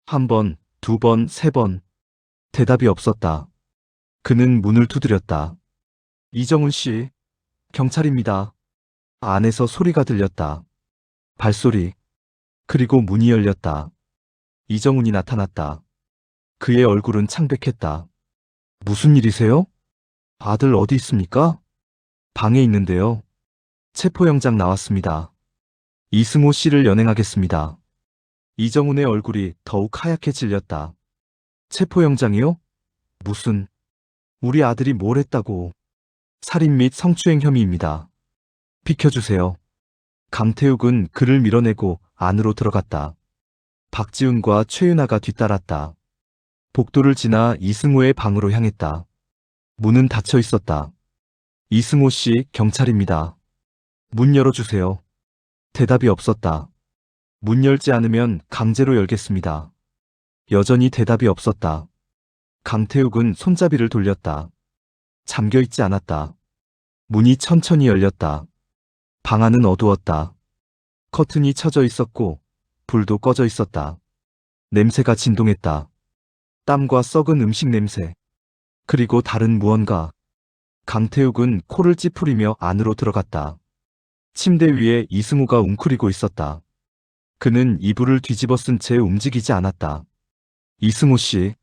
1번, 2번, 3번. 대답이 없었다. 그는 문을 두드렸다. 이정훈 씨, 경찰입니다. 안에서 소리가 들렸다. 발소리. 그리고 문이 열렸다. 이정훈이 나타났다. 그의 얼굴은 창백했다. 무슨 일이세요? 아들 어디 있습니까? 방에 있는데요. 체포영장 나왔습니다. 이승우 씨를 연행하겠습니다. 이정훈의 얼굴이 더욱 하얗게 질렸다. 체포영장이요? 무슨... 우리 아들이 뭘 했다고... 살인 및 성추행 혐의입니다. 비켜주세요. 강태욱은 그를 밀어내고 안으로 들어갔다. 박지훈과 최윤아가 뒤따랐다. 복도를 지나 이승우의 방으로 향했다. 문은 닫혀 있었다. 이승우 씨, 경찰입니다. 문 열어주세요. 대답이 없었다. 문 열지 않으면 강제로 열겠습니다. 여전히 대답이 없었다. 강태욱은 손잡이를 돌렸다. 잠겨있지 않았다. 문이 천천히 열렸다. 방 안은 어두웠다. 커튼이 쳐져 있었고 불도 꺼져 있었다. 냄새가 진동했다. 땀과 썩은 음식 냄새. 그리고 다른 무언가. 강태욱은 코를 찌푸리며 안으로 들어갔다. 침대 위에 이승우가 웅크리고 있었다. 그는 이불을 뒤집어 쓴 채 움직이지 않았다. 이승우 씨.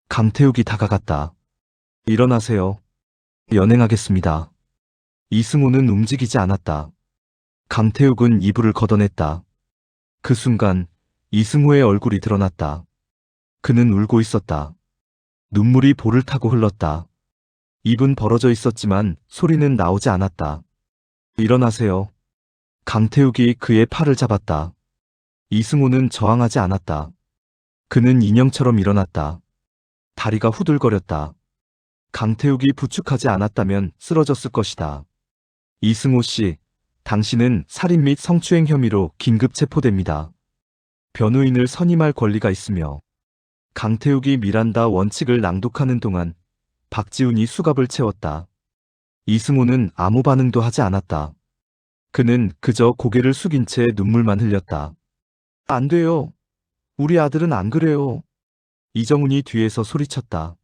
강태욱이 다가갔다. 일어나세요. 연행하겠습니다. 이승우는 움직이지 않았다. 강태욱은 이불을 걷어냈다. 그 순간 이승우의 얼굴이 드러났다. 그는 울고 있었다. 눈물이 볼을 타고 흘렀다. 입은 벌어져 있었지만 소리는 나오지 않았다. 일어나세요. 강태욱이 그의 팔을 잡았다. 이승우는 저항하지 않았다. 그는 인형처럼 일어났다. 다리가 후들거렸다. 강태욱이 부축하지 않았다면 쓰러졌을 것이다. 이승우 씨, 당신은 살인 및 성추행 혐의로 긴급 체포됩니다. 변호인을 선임할 권리가 있으며 강태욱이 미란다 원칙을 낭독하는 동안 박지훈이 수갑을 채웠다. 이승우는 아무 반응도 하지 않았다. 그는 그저 고개를 숙인 채 눈물만 흘렸다. 안 돼요. 우리 아들은 안 그래요. 이정훈이 뒤에서 소리쳤다.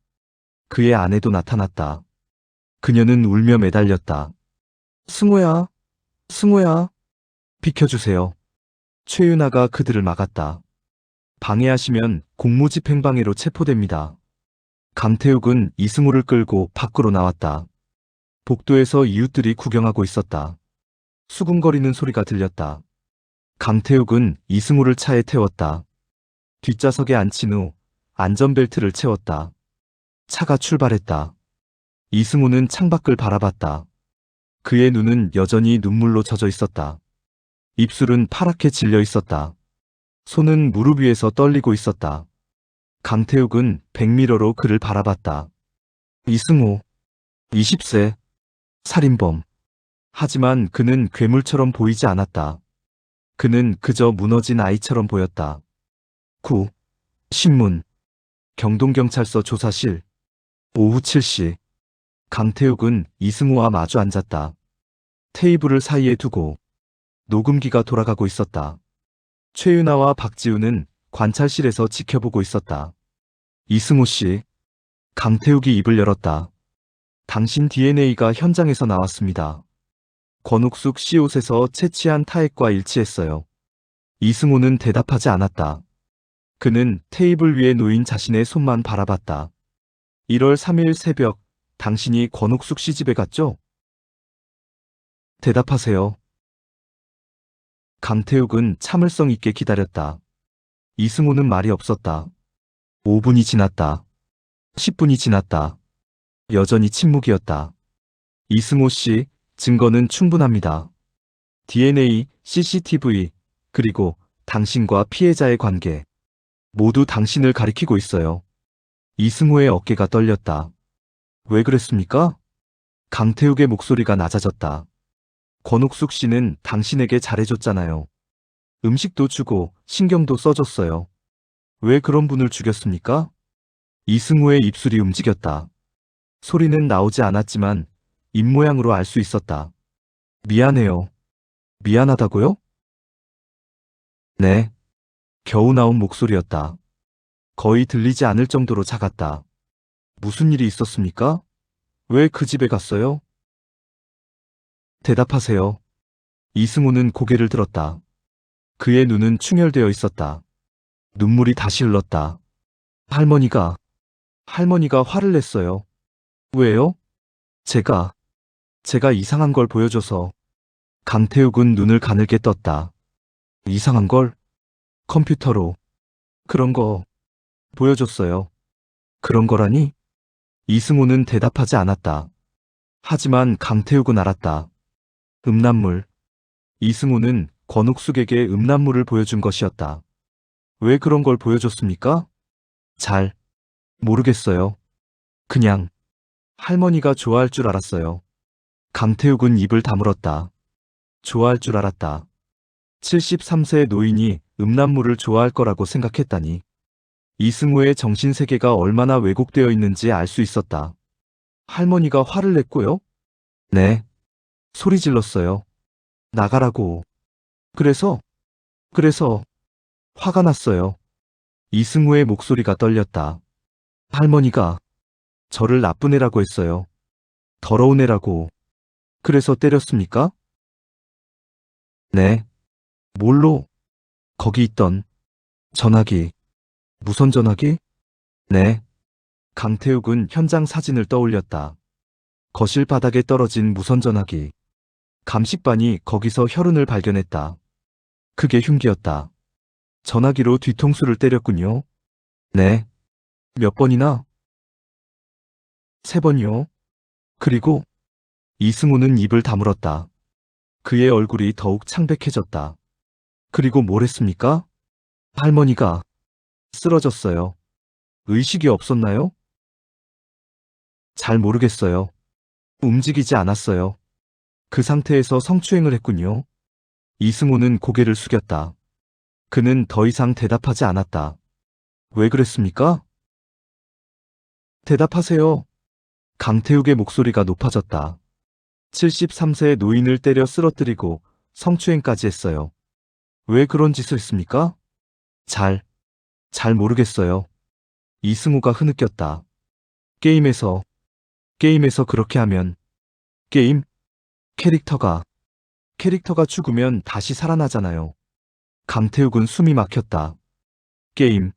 그의 아내도 나타났다. 그녀는 울며 매달렸다. 승우야, 승우야, 비켜주세요. 최윤아가 그들을 막았다. 방해하시면 공무집행방해로 체포됩니다. 강태욱은 이승우를 끌고 밖으로 나왔다. 복도에서 이웃들이 구경하고 있었다. 수군거리는 소리가 들렸다. 강태욱은 이승우를 차에 태웠다. 뒷좌석에 앉힌 후 안전벨트를 채웠다. 차가 출발했다. 이승우는 창밖을 바라봤다. 그의 눈은 여전히 눈물로 젖어 있었다. 입술은 파랗게 질려 있었다. 손은 무릎 위에서 떨리고 있었다. 강태욱은 백미러로 그를 바라봤다. 이승우, 20세, 살인범. 하지만 그는 괴물처럼 보이지 않았다. 그는 그저 무너진 아이처럼 보였다. 신문. 경동경찰서 조사실. 오후 7시. 강태욱은 이승우와 마주 앉았다. 테이블을 사이에 두고 녹음기가 돌아가고 있었다. 최윤아와 박지훈은 관찰실에서 지켜보고 있었다. 이승우 씨. 강태욱이 입을 열었다. 당신 DNA가 현장에서 나왔습니다. 권옥숙 씨 옷에서 채취한 타액과 일치했어요. 이승우는 대답하지 않았다. 그는 테이블 위에 놓인 자신의 손만 바라봤다. 1월 3일 새벽, 당신이 권옥숙 씨 집에 갔죠? 대답하세요. 강태욱은 참을성 있게 기다렸다. 이승우는 말이 없었다. 5분이 지났다. 10분이 지났다. 여전히 침묵이었다. 이승우 씨, 증거는 충분합니다. DNA, CCTV, 그리고 당신과 피해자의 관계. 모두 당신을 가리키고 있어요. 이승우의 어깨가 떨렸다. 왜 그랬습니까? 강태욱의 목소리가 낮아졌다. 권옥숙 씨는 당신에게 잘해줬잖아요. 음식도 주고 신경도 써줬어요. 왜 그런 분을 죽였습니까? 이승우의 입술이 움직였다. 소리는 나오지 않았지만 입모양으로 알 수 있었다. 미안해요. 미안하다고요? 네. 겨우 나온 목소리였다. 거의 들리지 않을 정도로 작았다. 무슨 일이 있었습니까? 왜 그 집에 갔어요? 대답하세요. 이승우는 고개를 들었다. 그의 눈은 충혈되어 있었다. 눈물이 다시 흘렀다. 할머니가 화를 냈어요. 왜요? 제가 이상한 걸 보여줘서. 강태욱은 눈을 가늘게 떴다. 이상한 걸? 컴퓨터로. 그런 거 보여줬어요. 그런 거라니? 이승우는 대답하지 않았다. 하지만 강태욱은 알았다. 음란물. 이승우는 권옥숙에게 음란물을 보여준 것이었다. 왜 그런 걸 보여줬습니까? 잘 모르겠어요. 그냥 할머니가 좋아할 줄 알았어요. 강태욱은 입을 다물었다. 좋아할 줄 알았다. 73세의 노인이 음란물을 좋아할 거라고 생각했다니. 이승우의 정신세계가 얼마나 왜곡되어 있는지 알 수 있었다. 할머니가 화를 냈고요? 네. 소리 질렀어요. 나가라고. 그래서 화가 났어요. 이승우의 목소리가 떨렸다. 할머니가 저를 나쁜 애라고 했어요. 더러운 애라고. 그래서 때렸습니까? 네. 뭘로? 거기 있던 전화기. 무선 전화기? 네. 강태욱은 현장 사진을 떠올렸다. 거실 바닥에 떨어진 무선 전화기. 감식반이 거기서 혈흔을 발견했다. 그게 흉기였다. 전화기로 뒤통수를 때렸군요. 네. 몇 번이나? 3번이요. 그리고 이승우는 입을 다물었다. 그의 얼굴이 더욱 창백해졌다. 그리고 뭘 했습니까? 할머니가 쓰러졌어요. 의식이 없었나요? 잘 모르겠어요. 움직이지 않았어요. 그 상태에서 성추행을 했군요. 이승우는 고개를 숙였다. 그는 더 이상 대답하지 않았다. 왜 그랬습니까? 대답하세요. 강태욱의 목소리가 높아졌다. 73세의 노인을 때려 쓰러뜨리고 성추행까지 했어요. 왜 그런 짓을 했습니까? 잘 모르겠어요. 이승우가 흐느꼈다. 게임에서 그렇게 하면 게임? 캐릭터가 죽으면 다시 살아나잖아요. 강태욱은 숨이 막혔다. 게임.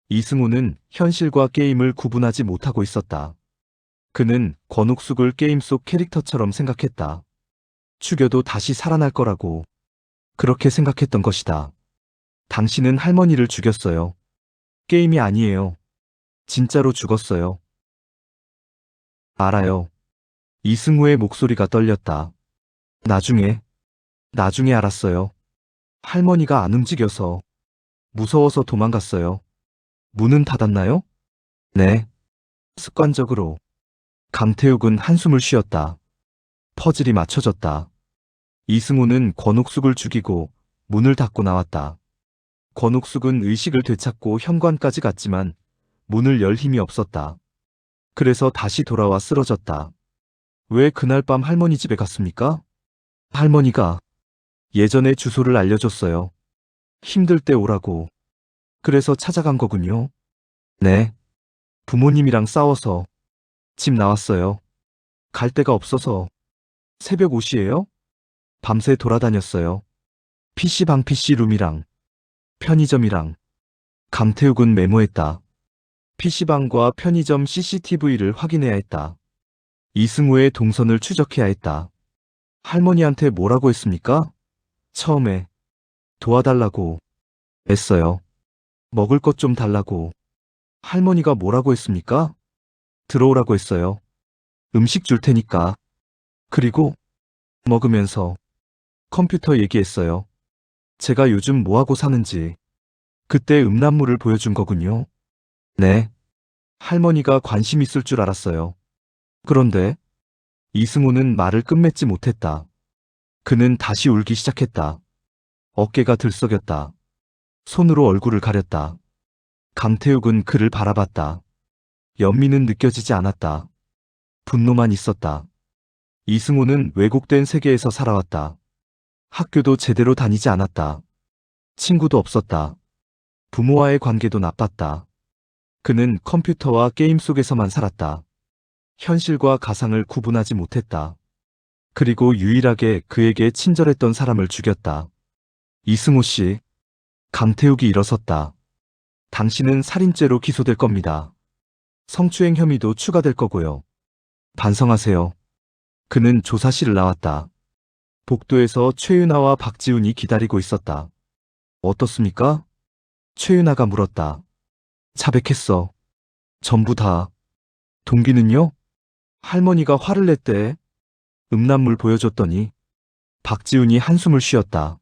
이승우는 현실과 게임을 구분하지 못하고 있었다. 그는 권옥숙을 게임 속 캐릭터처럼 생각했다. 죽여도 다시 살아날 거라고 그렇게 생각했던 것이다. 당신은 할머니를 죽였어요. 게임이 아니에요. 진짜로 죽었어요. 알아요. 이승우의 목소리가 떨렸다. 나중에 알았어요. 할머니가 안 움직여서 무서워서 도망갔어요. 문은 닫았나요? 네. 습관적으로. 강태욱은 한숨을 쉬었다. 퍼즐이 맞춰졌다. 이승우는 권옥숙을 죽이고 문을 닫고 나왔다. 권옥숙은 의식을 되찾고 현관까지 갔지만 문을 열 힘이 없었다. 그래서 다시 돌아와 쓰러졌다. 왜 그날 밤 할머니 집에 갔습니까? 할머니가 예전에 주소를 알려줬어요. 힘들 때 오라고. 그래서 찾아간 거군요. 네. 부모님이랑 싸워서 집 나왔어요. 갈 데가 없어서. 새벽 5시예요? 밤새 돌아다녔어요. PC방 PC룸이랑 편의점이랑. 강태욱은 메모했다. PC방과 편의점 CCTV를 확인해야 했다. 이승우의 동선을 추적해야 했다. 할머니한테 뭐라고 했습니까? 처음에 도와달라고 했어요. 먹을 것 좀 달라고. 할머니가 뭐라고 했습니까? 들어오라고 했어요. 음식 줄 테니까. 그리고 먹으면서 컴퓨터 얘기했어요. 제가 요즘 뭐하고 사는지. 그때 음란물을 보여준 거군요. 네. 할머니가 관심 있을 줄 알았어요. 그런데 이승우는 말을 끝맺지 못했다. 그는 다시 울기 시작했다. 어깨가 들썩였다. 손으로 얼굴을 가렸다. 강태욱은 그를 바라봤다. 연민은 느껴지지 않았다. 분노만 있었다. 이승우는 왜곡된 세계에서 살아왔다. 학교도 제대로 다니지 않았다. 친구도 없었다. 부모와의 관계도 나빴다. 그는 컴퓨터와 게임 속에서만 살았다. 현실과 가상을 구분하지 못했다. 그리고 유일하게 그에게 친절했던 사람을 죽였다. 이승우 씨. 강태욱이 일어섰다. 당신은 살인죄로 기소될 겁니다. 성추행 혐의도 추가될 거고요. 반성하세요. 그는 조사실을 나왔다. 복도에서 최윤아와 박지훈이 기다리고 있었다. 어떻습니까? 최윤아가 물었다. 자백했어. 전부 다. 동기는요? 할머니가 화를 냈대. 음란물 보여줬더니. 박지훈이 한숨을 쉬었다.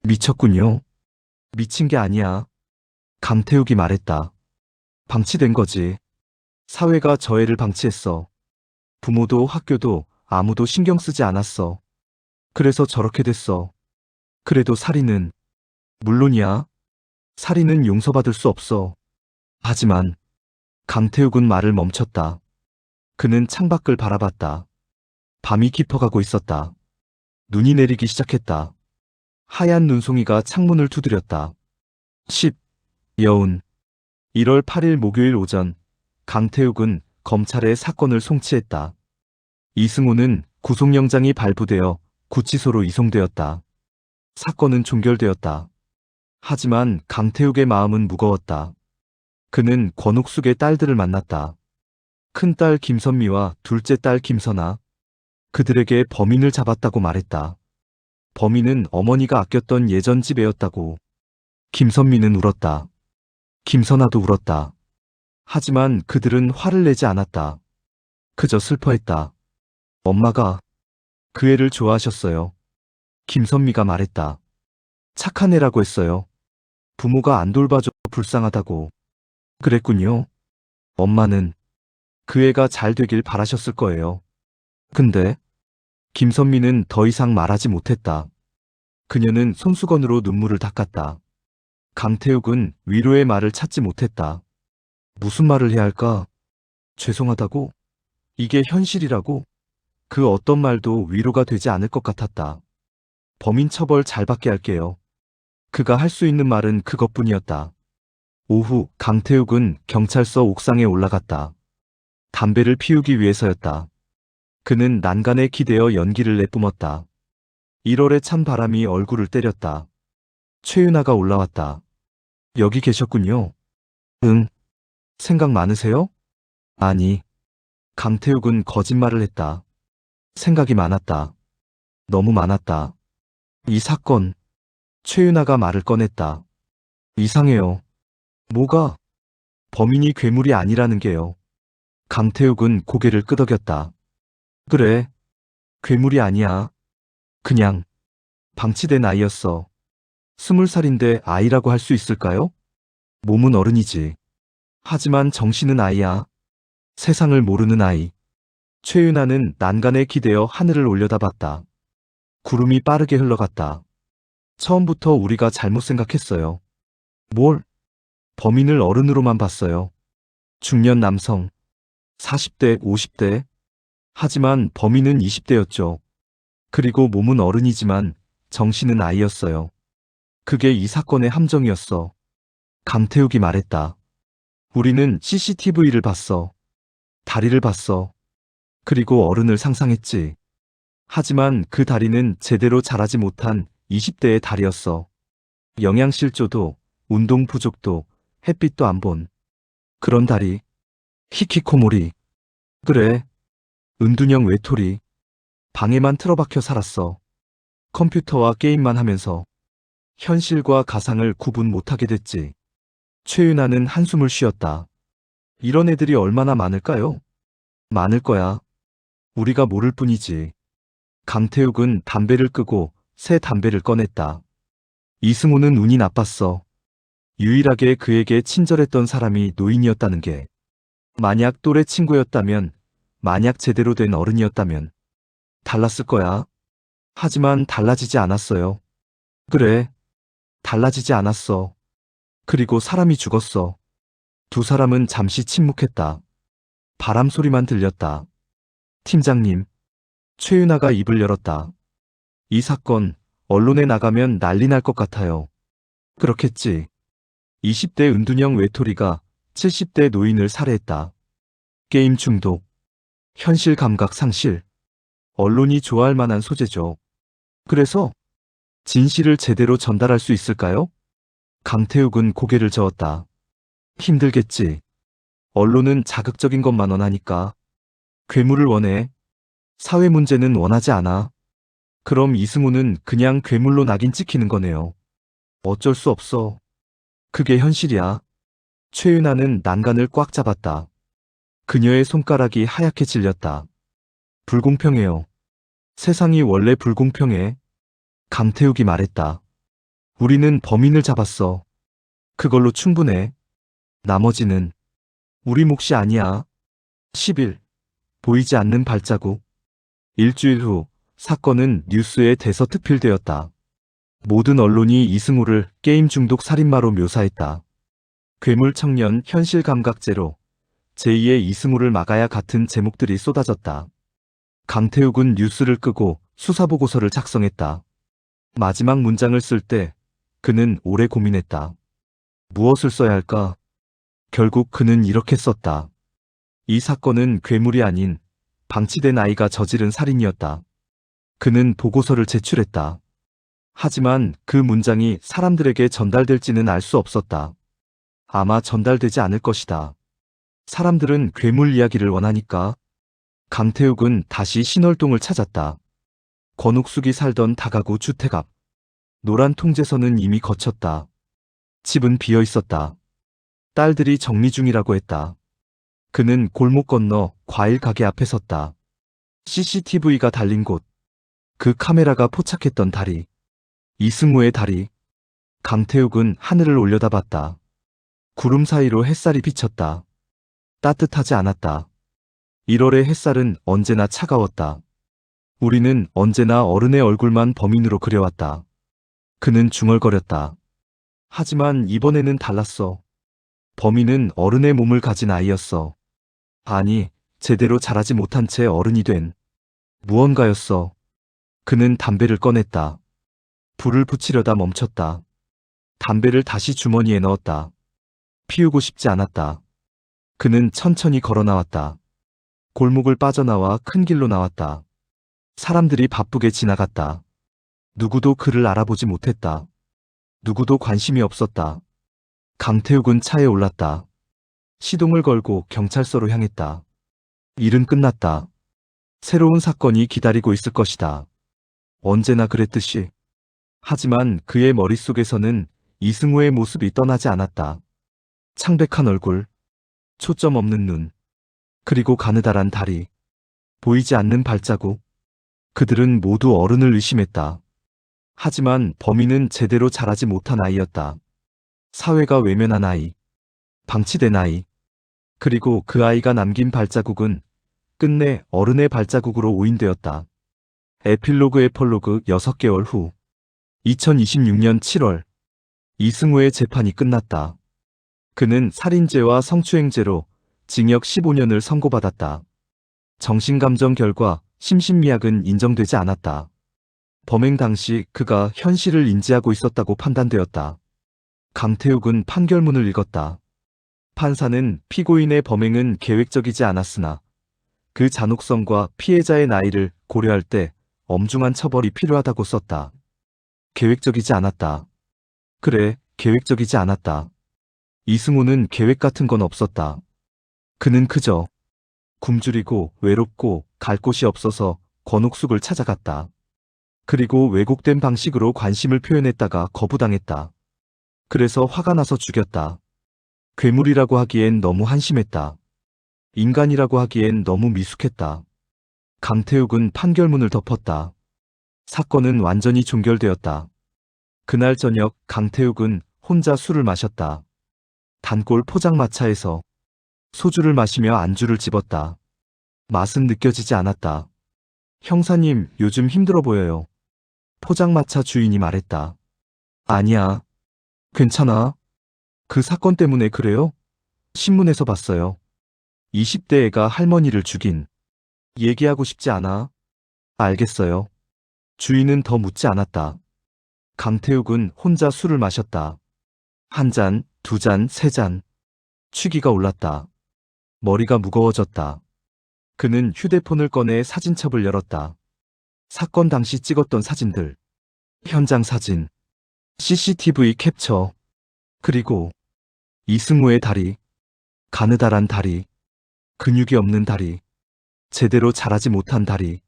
미쳤군요. 미친 게 아니야. 강태욱이 말했다. 방치된 거지. 사회가 저 애를 방치했어. 부모도 학교도 아무도 신경 쓰지 않았어. 그래서 저렇게 됐어. 그래도 살인은 물론이야. 살인은 용서받을 수 없어. 하지만 강태욱은 말을 멈췄다. 그는 창밖을 바라봤다. 밤이 깊어가고 있었다. 눈이 내리기 시작했다. 하얀 눈송이가 창문을 두드렸다. 10. 여운. 1월 8일 목요일 오전, 강태욱은 검찰에 사건을 송치했다. 이승우는 구속영장이 발부되어 구치소로 이송되었다. 사건은 종결되었다. 하지만 강태욱의 마음은 무거웠다. 그는 권옥숙의 딸들을 만났다. 큰딸 김선미와 둘째 딸 김선아. 그들에게 범인을 잡았다고 말했다. 범인은 어머니가 아꼈던 예전 집 애였다고. 김선미는 울었다. 김선아도 울었다. 하지만 그들은 화를 내지 않았다. 그저 슬퍼했다. 엄마가 그 애를 좋아하셨어요. 김선미가 말했다. 착한 애라고 했어요. 부모가 안 돌봐줘 불쌍하다고. 그랬군요. 엄마는 그 애가 잘 되길 바라셨을 거예요. 근데 김선미는 더 이상 말하지 못했다. 그녀는 손수건으로 눈물을 닦았다. 강태욱은 위로의 말을 찾지 못했다. 무슨 말을 해야 할까? 죄송하다고? 이게 현실이라고? 그 어떤 말도 위로가 되지 않을 것 같았다. 범인 처벌 잘 받게 할게요. 그가 할 수 있는 말은 그것뿐이었다. 오후 강태욱은 경찰서 옥상에 올라갔다. 담배를 피우기 위해서였다. 그는 난간에 기대어 연기를 내뿜었다. 1월의 찬 바람이 얼굴을 때렸다. 최윤아가 올라왔다. 여기 계셨군요. 응. 생각 많으세요? 아니. 강태욱은 거짓말을 했다. 생각이 많았다. 너무 많았다. 이 사건. 최윤아가 말을 꺼냈다. 이상해요. 뭐가? 범인이 괴물이 아니라는 게요. 강태욱은 고개를 끄덕였다. 그래. 괴물이 아니야. 그냥 방치된 아이였어. 20살인데 아이라고 할 수 있을까요? 몸은 어른이지. 하지만 정신은 아이야. 세상을 모르는 아이. 최윤아는 난간에 기대어 하늘을 올려다봤다. 구름이 빠르게 흘러갔다. 처음부터 우리가 잘못 생각했어요. 뭘? 범인을 어른으로만 봤어요. 중년 남성. 40대, 50대. 하지만 범인은 20대였죠. 그리고 몸은 어른이지만 정신은 아이였어요. 그게 이 사건의 함정이었어. 강태욱이 말했다. 우리는 CCTV를 봤어. 다리를 봤어. 그리고 어른을 상상했지. 하지만 그 다리는 제대로 자라지 못한 20대의 다리였어. 영양실조도, 운동 부족도, 햇빛도 안 본. 그런 다리. 히키코모리. 그래. 은둔형 외톨이. 방에만 틀어박혀 살았어. 컴퓨터와 게임만 하면서. 현실과 가상을 구분 못하게 됐지. 최윤아는 한숨을 쉬었다. 이런 애들이 얼마나 많을까요? 많을 거야. 우리가 모를 뿐이지. 강태욱은 담배를 끄고 새 담배를 꺼냈다. 이승우는 운이 나빴어. 유일하게 그에게 친절했던 사람이 노인이었다는 게. 만약 또래 친구였다면, 만약 제대로 된 어른이었다면 달랐을 거야. 하지만 달라지지 않았어요. 그래. 달라지지 않았어. 그리고 사람이 죽었어. 두 사람은 잠시 침묵했다. 바람 소리만 들렸다. 팀장님. 최윤아가 입을 열었다. 이 사건, 언론에 나가면 난리 날 것 같아요. 그렇겠지. 20대 은둔형 외톨이가 70대 노인을 살해했다. 게임 중독. 현실 감각 상실. 언론이 좋아할 만한 소재죠. 그래서 진실을 제대로 전달할 수 있을까요? 강태욱은 고개를 저었다. 힘들겠지. 언론은 자극적인 것만 원하니까. 괴물을 원해. 사회 문제는 원하지 않아. 그럼 이승우는 그냥 괴물로 낙인 찍히는 거네요. 어쩔 수 없어. 그게 현실이야. 최윤아는 난간을 꽉 잡았다. 그녀의 손가락이 하얗게 질렸다. 불공평해요. 세상이 원래 불공평해. 강태욱이 말했다. 우리는 범인을 잡았어. 그걸로 충분해. 나머지는 우리 몫이 아니야. 10일. 보이지 않는 발자국. 일주일 후 사건은 뉴스에 대서특필되었다. 모든 언론이 이승우를 게임 중독 살인마로 묘사했다. 괴물 청년 현실 감각 제로. 제2의 이승우를 막아야 같은 제목들이 쏟아졌다. 강태욱은 뉴스를 끄고 수사보고서를 작성했다. 마지막 문장을 쓸 때 그는 오래 고민했다. 무엇을 써야 할까? 결국 그는 이렇게 썼다. 이 사건은 괴물이 아닌 방치된 아이가 저지른 살인이었다. 그는 보고서를 제출했다. 하지만 그 문장이 사람들에게 전달될지는 알 수 없었다. 아마 전달되지 않을 것이다. 사람들은 괴물 이야기를 원하니까. 강태욱은 다시 신월동을 찾았다. 권옥숙이 살던 다가구 주택 앞. 노란 통제선은 이미 거쳤다. 집은 비어 있었다. 딸들이 정리 중이라고 했다. 그는 골목 건너 과일 가게 앞에 섰다. CCTV가 달린 곳. 그 카메라가 포착했던 다리. 이승우의 다리. 강태욱은 하늘을 올려다봤다. 구름 사이로 햇살이 비쳤다. 따뜻하지 않았다. 1월의 햇살은 언제나 차가웠다. 우리는 언제나 어른의 얼굴만 범인으로 그려왔다. 그는 중얼거렸다. 하지만 이번에는 달랐어. 범인은 어른의 몸을 가진 아이였어. 아니, 제대로 자라지 못한 채 어른이 된 무언가였어. 그는 담배를 꺼냈다. 불을 붙이려다 멈췄다. 담배를 다시 주머니에 넣었다. 피우고 싶지 않았다. 그는 천천히 걸어 나왔다. 골목을 빠져나와 큰 길로 나왔다. 사람들이 바쁘게 지나갔다. 누구도 그를 알아보지 못했다. 누구도 관심이 없었다. 강태욱은 차에 올랐다. 시동을 걸고 경찰서로 향했다. 일은 끝났다. 새로운 사건이 기다리고 있을 것이다. 언제나 그랬듯이. 하지만 그의 머릿속에서는 이승우의 모습이 떠나지 않았다. 창백한 얼굴, 초점 없는 눈, 그리고 가느다란 다리, 보이지 않는 발자국. 그들은 모두 어른을 의심했다. 하지만 범인은 제대로 자라지 못한 아이였다. 사회가 외면한 아이, 방치된 아이. 그리고 그 아이가 남긴 발자국은 끝내 어른의 발자국으로 오인되었다. 에필로그 6개월 후 2026년 7월 이승우의 재판이 끝났다. 그는 살인죄와 성추행죄로 징역 15년을 선고받았다. 정신감정 결과 심신미약은 인정되지 않았다. 범행 당시 그가 현실을 인지하고 있었다고 판단되었다. 강태욱은 판결문을 읽었다. 판사는 피고인의 범행은 계획적이지 않았으나 그 잔혹성과 피해자의 나이를 고려할 때 엄중한 처벌이 필요하다고 썼다. 계획적이지 않았다. 그래, 계획적이지 않았다. 이승우는 계획 같은 건 없었다. 그는 그저 굶주리고 외롭고 갈 곳이 없어서 권옥숙을 찾아갔다. 그리고 왜곡된 방식으로 관심을 표현했다가 거부당했다. 그래서 화가 나서 죽였다. 괴물이라고 하기엔 너무 한심했다. 인간이라고 하기엔 너무 미숙했다. 강태욱은 판결문을 덮었다. 사건은 완전히 종결되었다. 그날 저녁 강태욱은 혼자 술을 마셨다. 단골 포장마차에서 소주를 마시며 안주를 집었다. 맛은 느껴지지 않았다. 형사님, 요즘 힘들어 보여요. 포장마차 주인이 말했다. 아니야. 괜찮아. 그 사건 때문에 그래요? 신문에서 봤어요. 20대 애가 할머니를 죽인. 얘기하고 싶지 않아. 알겠어요. 주인은 더 묻지 않았다. 강태욱은 혼자 술을 마셨다. 한 잔, 두 잔, 세 잔. 취기가 올랐다. 머리가 무거워졌다. 그는 휴대폰을 꺼내 사진첩을 열었다. 사건 당시 찍었던 사진들. 현장 사진. CCTV 캡처. 그리고 이승우의 다리. 가느다란 다리. 근육이 없는 다리. 제대로 자라지 못한 다리.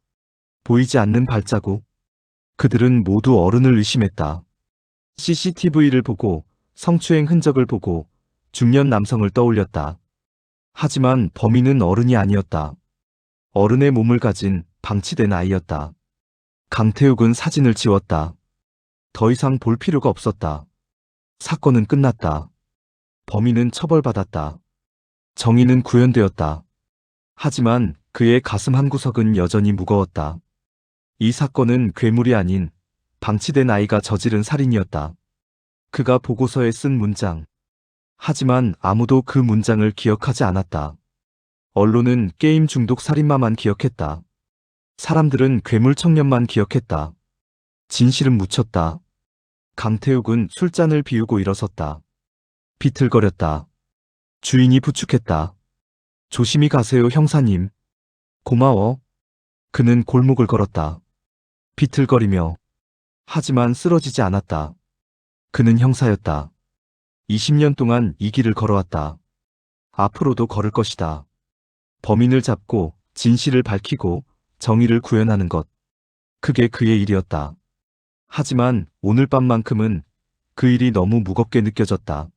보이지 않는 발자국. 그들은 모두 어른을 의심했다. CCTV를 보고 성추행 흔적을 보고 중년 남성을 떠올렸다. 하지만 범인은 어른이 아니었다. 어른의 몸을 가진 방치된 아이였다. 강태욱은 사진을 지웠다. 더 이상 볼 필요가 없었다. 사건은 끝났다. 범인은 처벌받았다. 정의는 구현되었다. 하지만 그의 가슴 한구석은 여전히 무거웠다. 이 사건은 괴물이 아닌 방치된 아이가 저지른 살인이었다. 그가 보고서에 쓴 문장. 하지만 아무도 그 문장을 기억하지 않았다. 언론은 게임 중독 살인마만 기억했다. 사람들은 괴물 청년만 기억했다. 진실은 묻혔다. 강태욱은 술잔을 비우고 일어섰다. 비틀거렸다. 주인이 부축했다. 조심히 가세요, 형사님. 고마워. 그는 골목을 걸었다. 비틀거리며. 하지만 쓰러지지 않았다. 그는 형사였다. 20년 동안 이 길을 걸어왔다. 앞으로도 걸을 것이다. 범인을 잡고 진실을 밝히고 정의를 구현하는 것. 그게 그의 일이었다. 하지만 오늘 밤만큼은 그 일이 너무 무겁게 느껴졌다.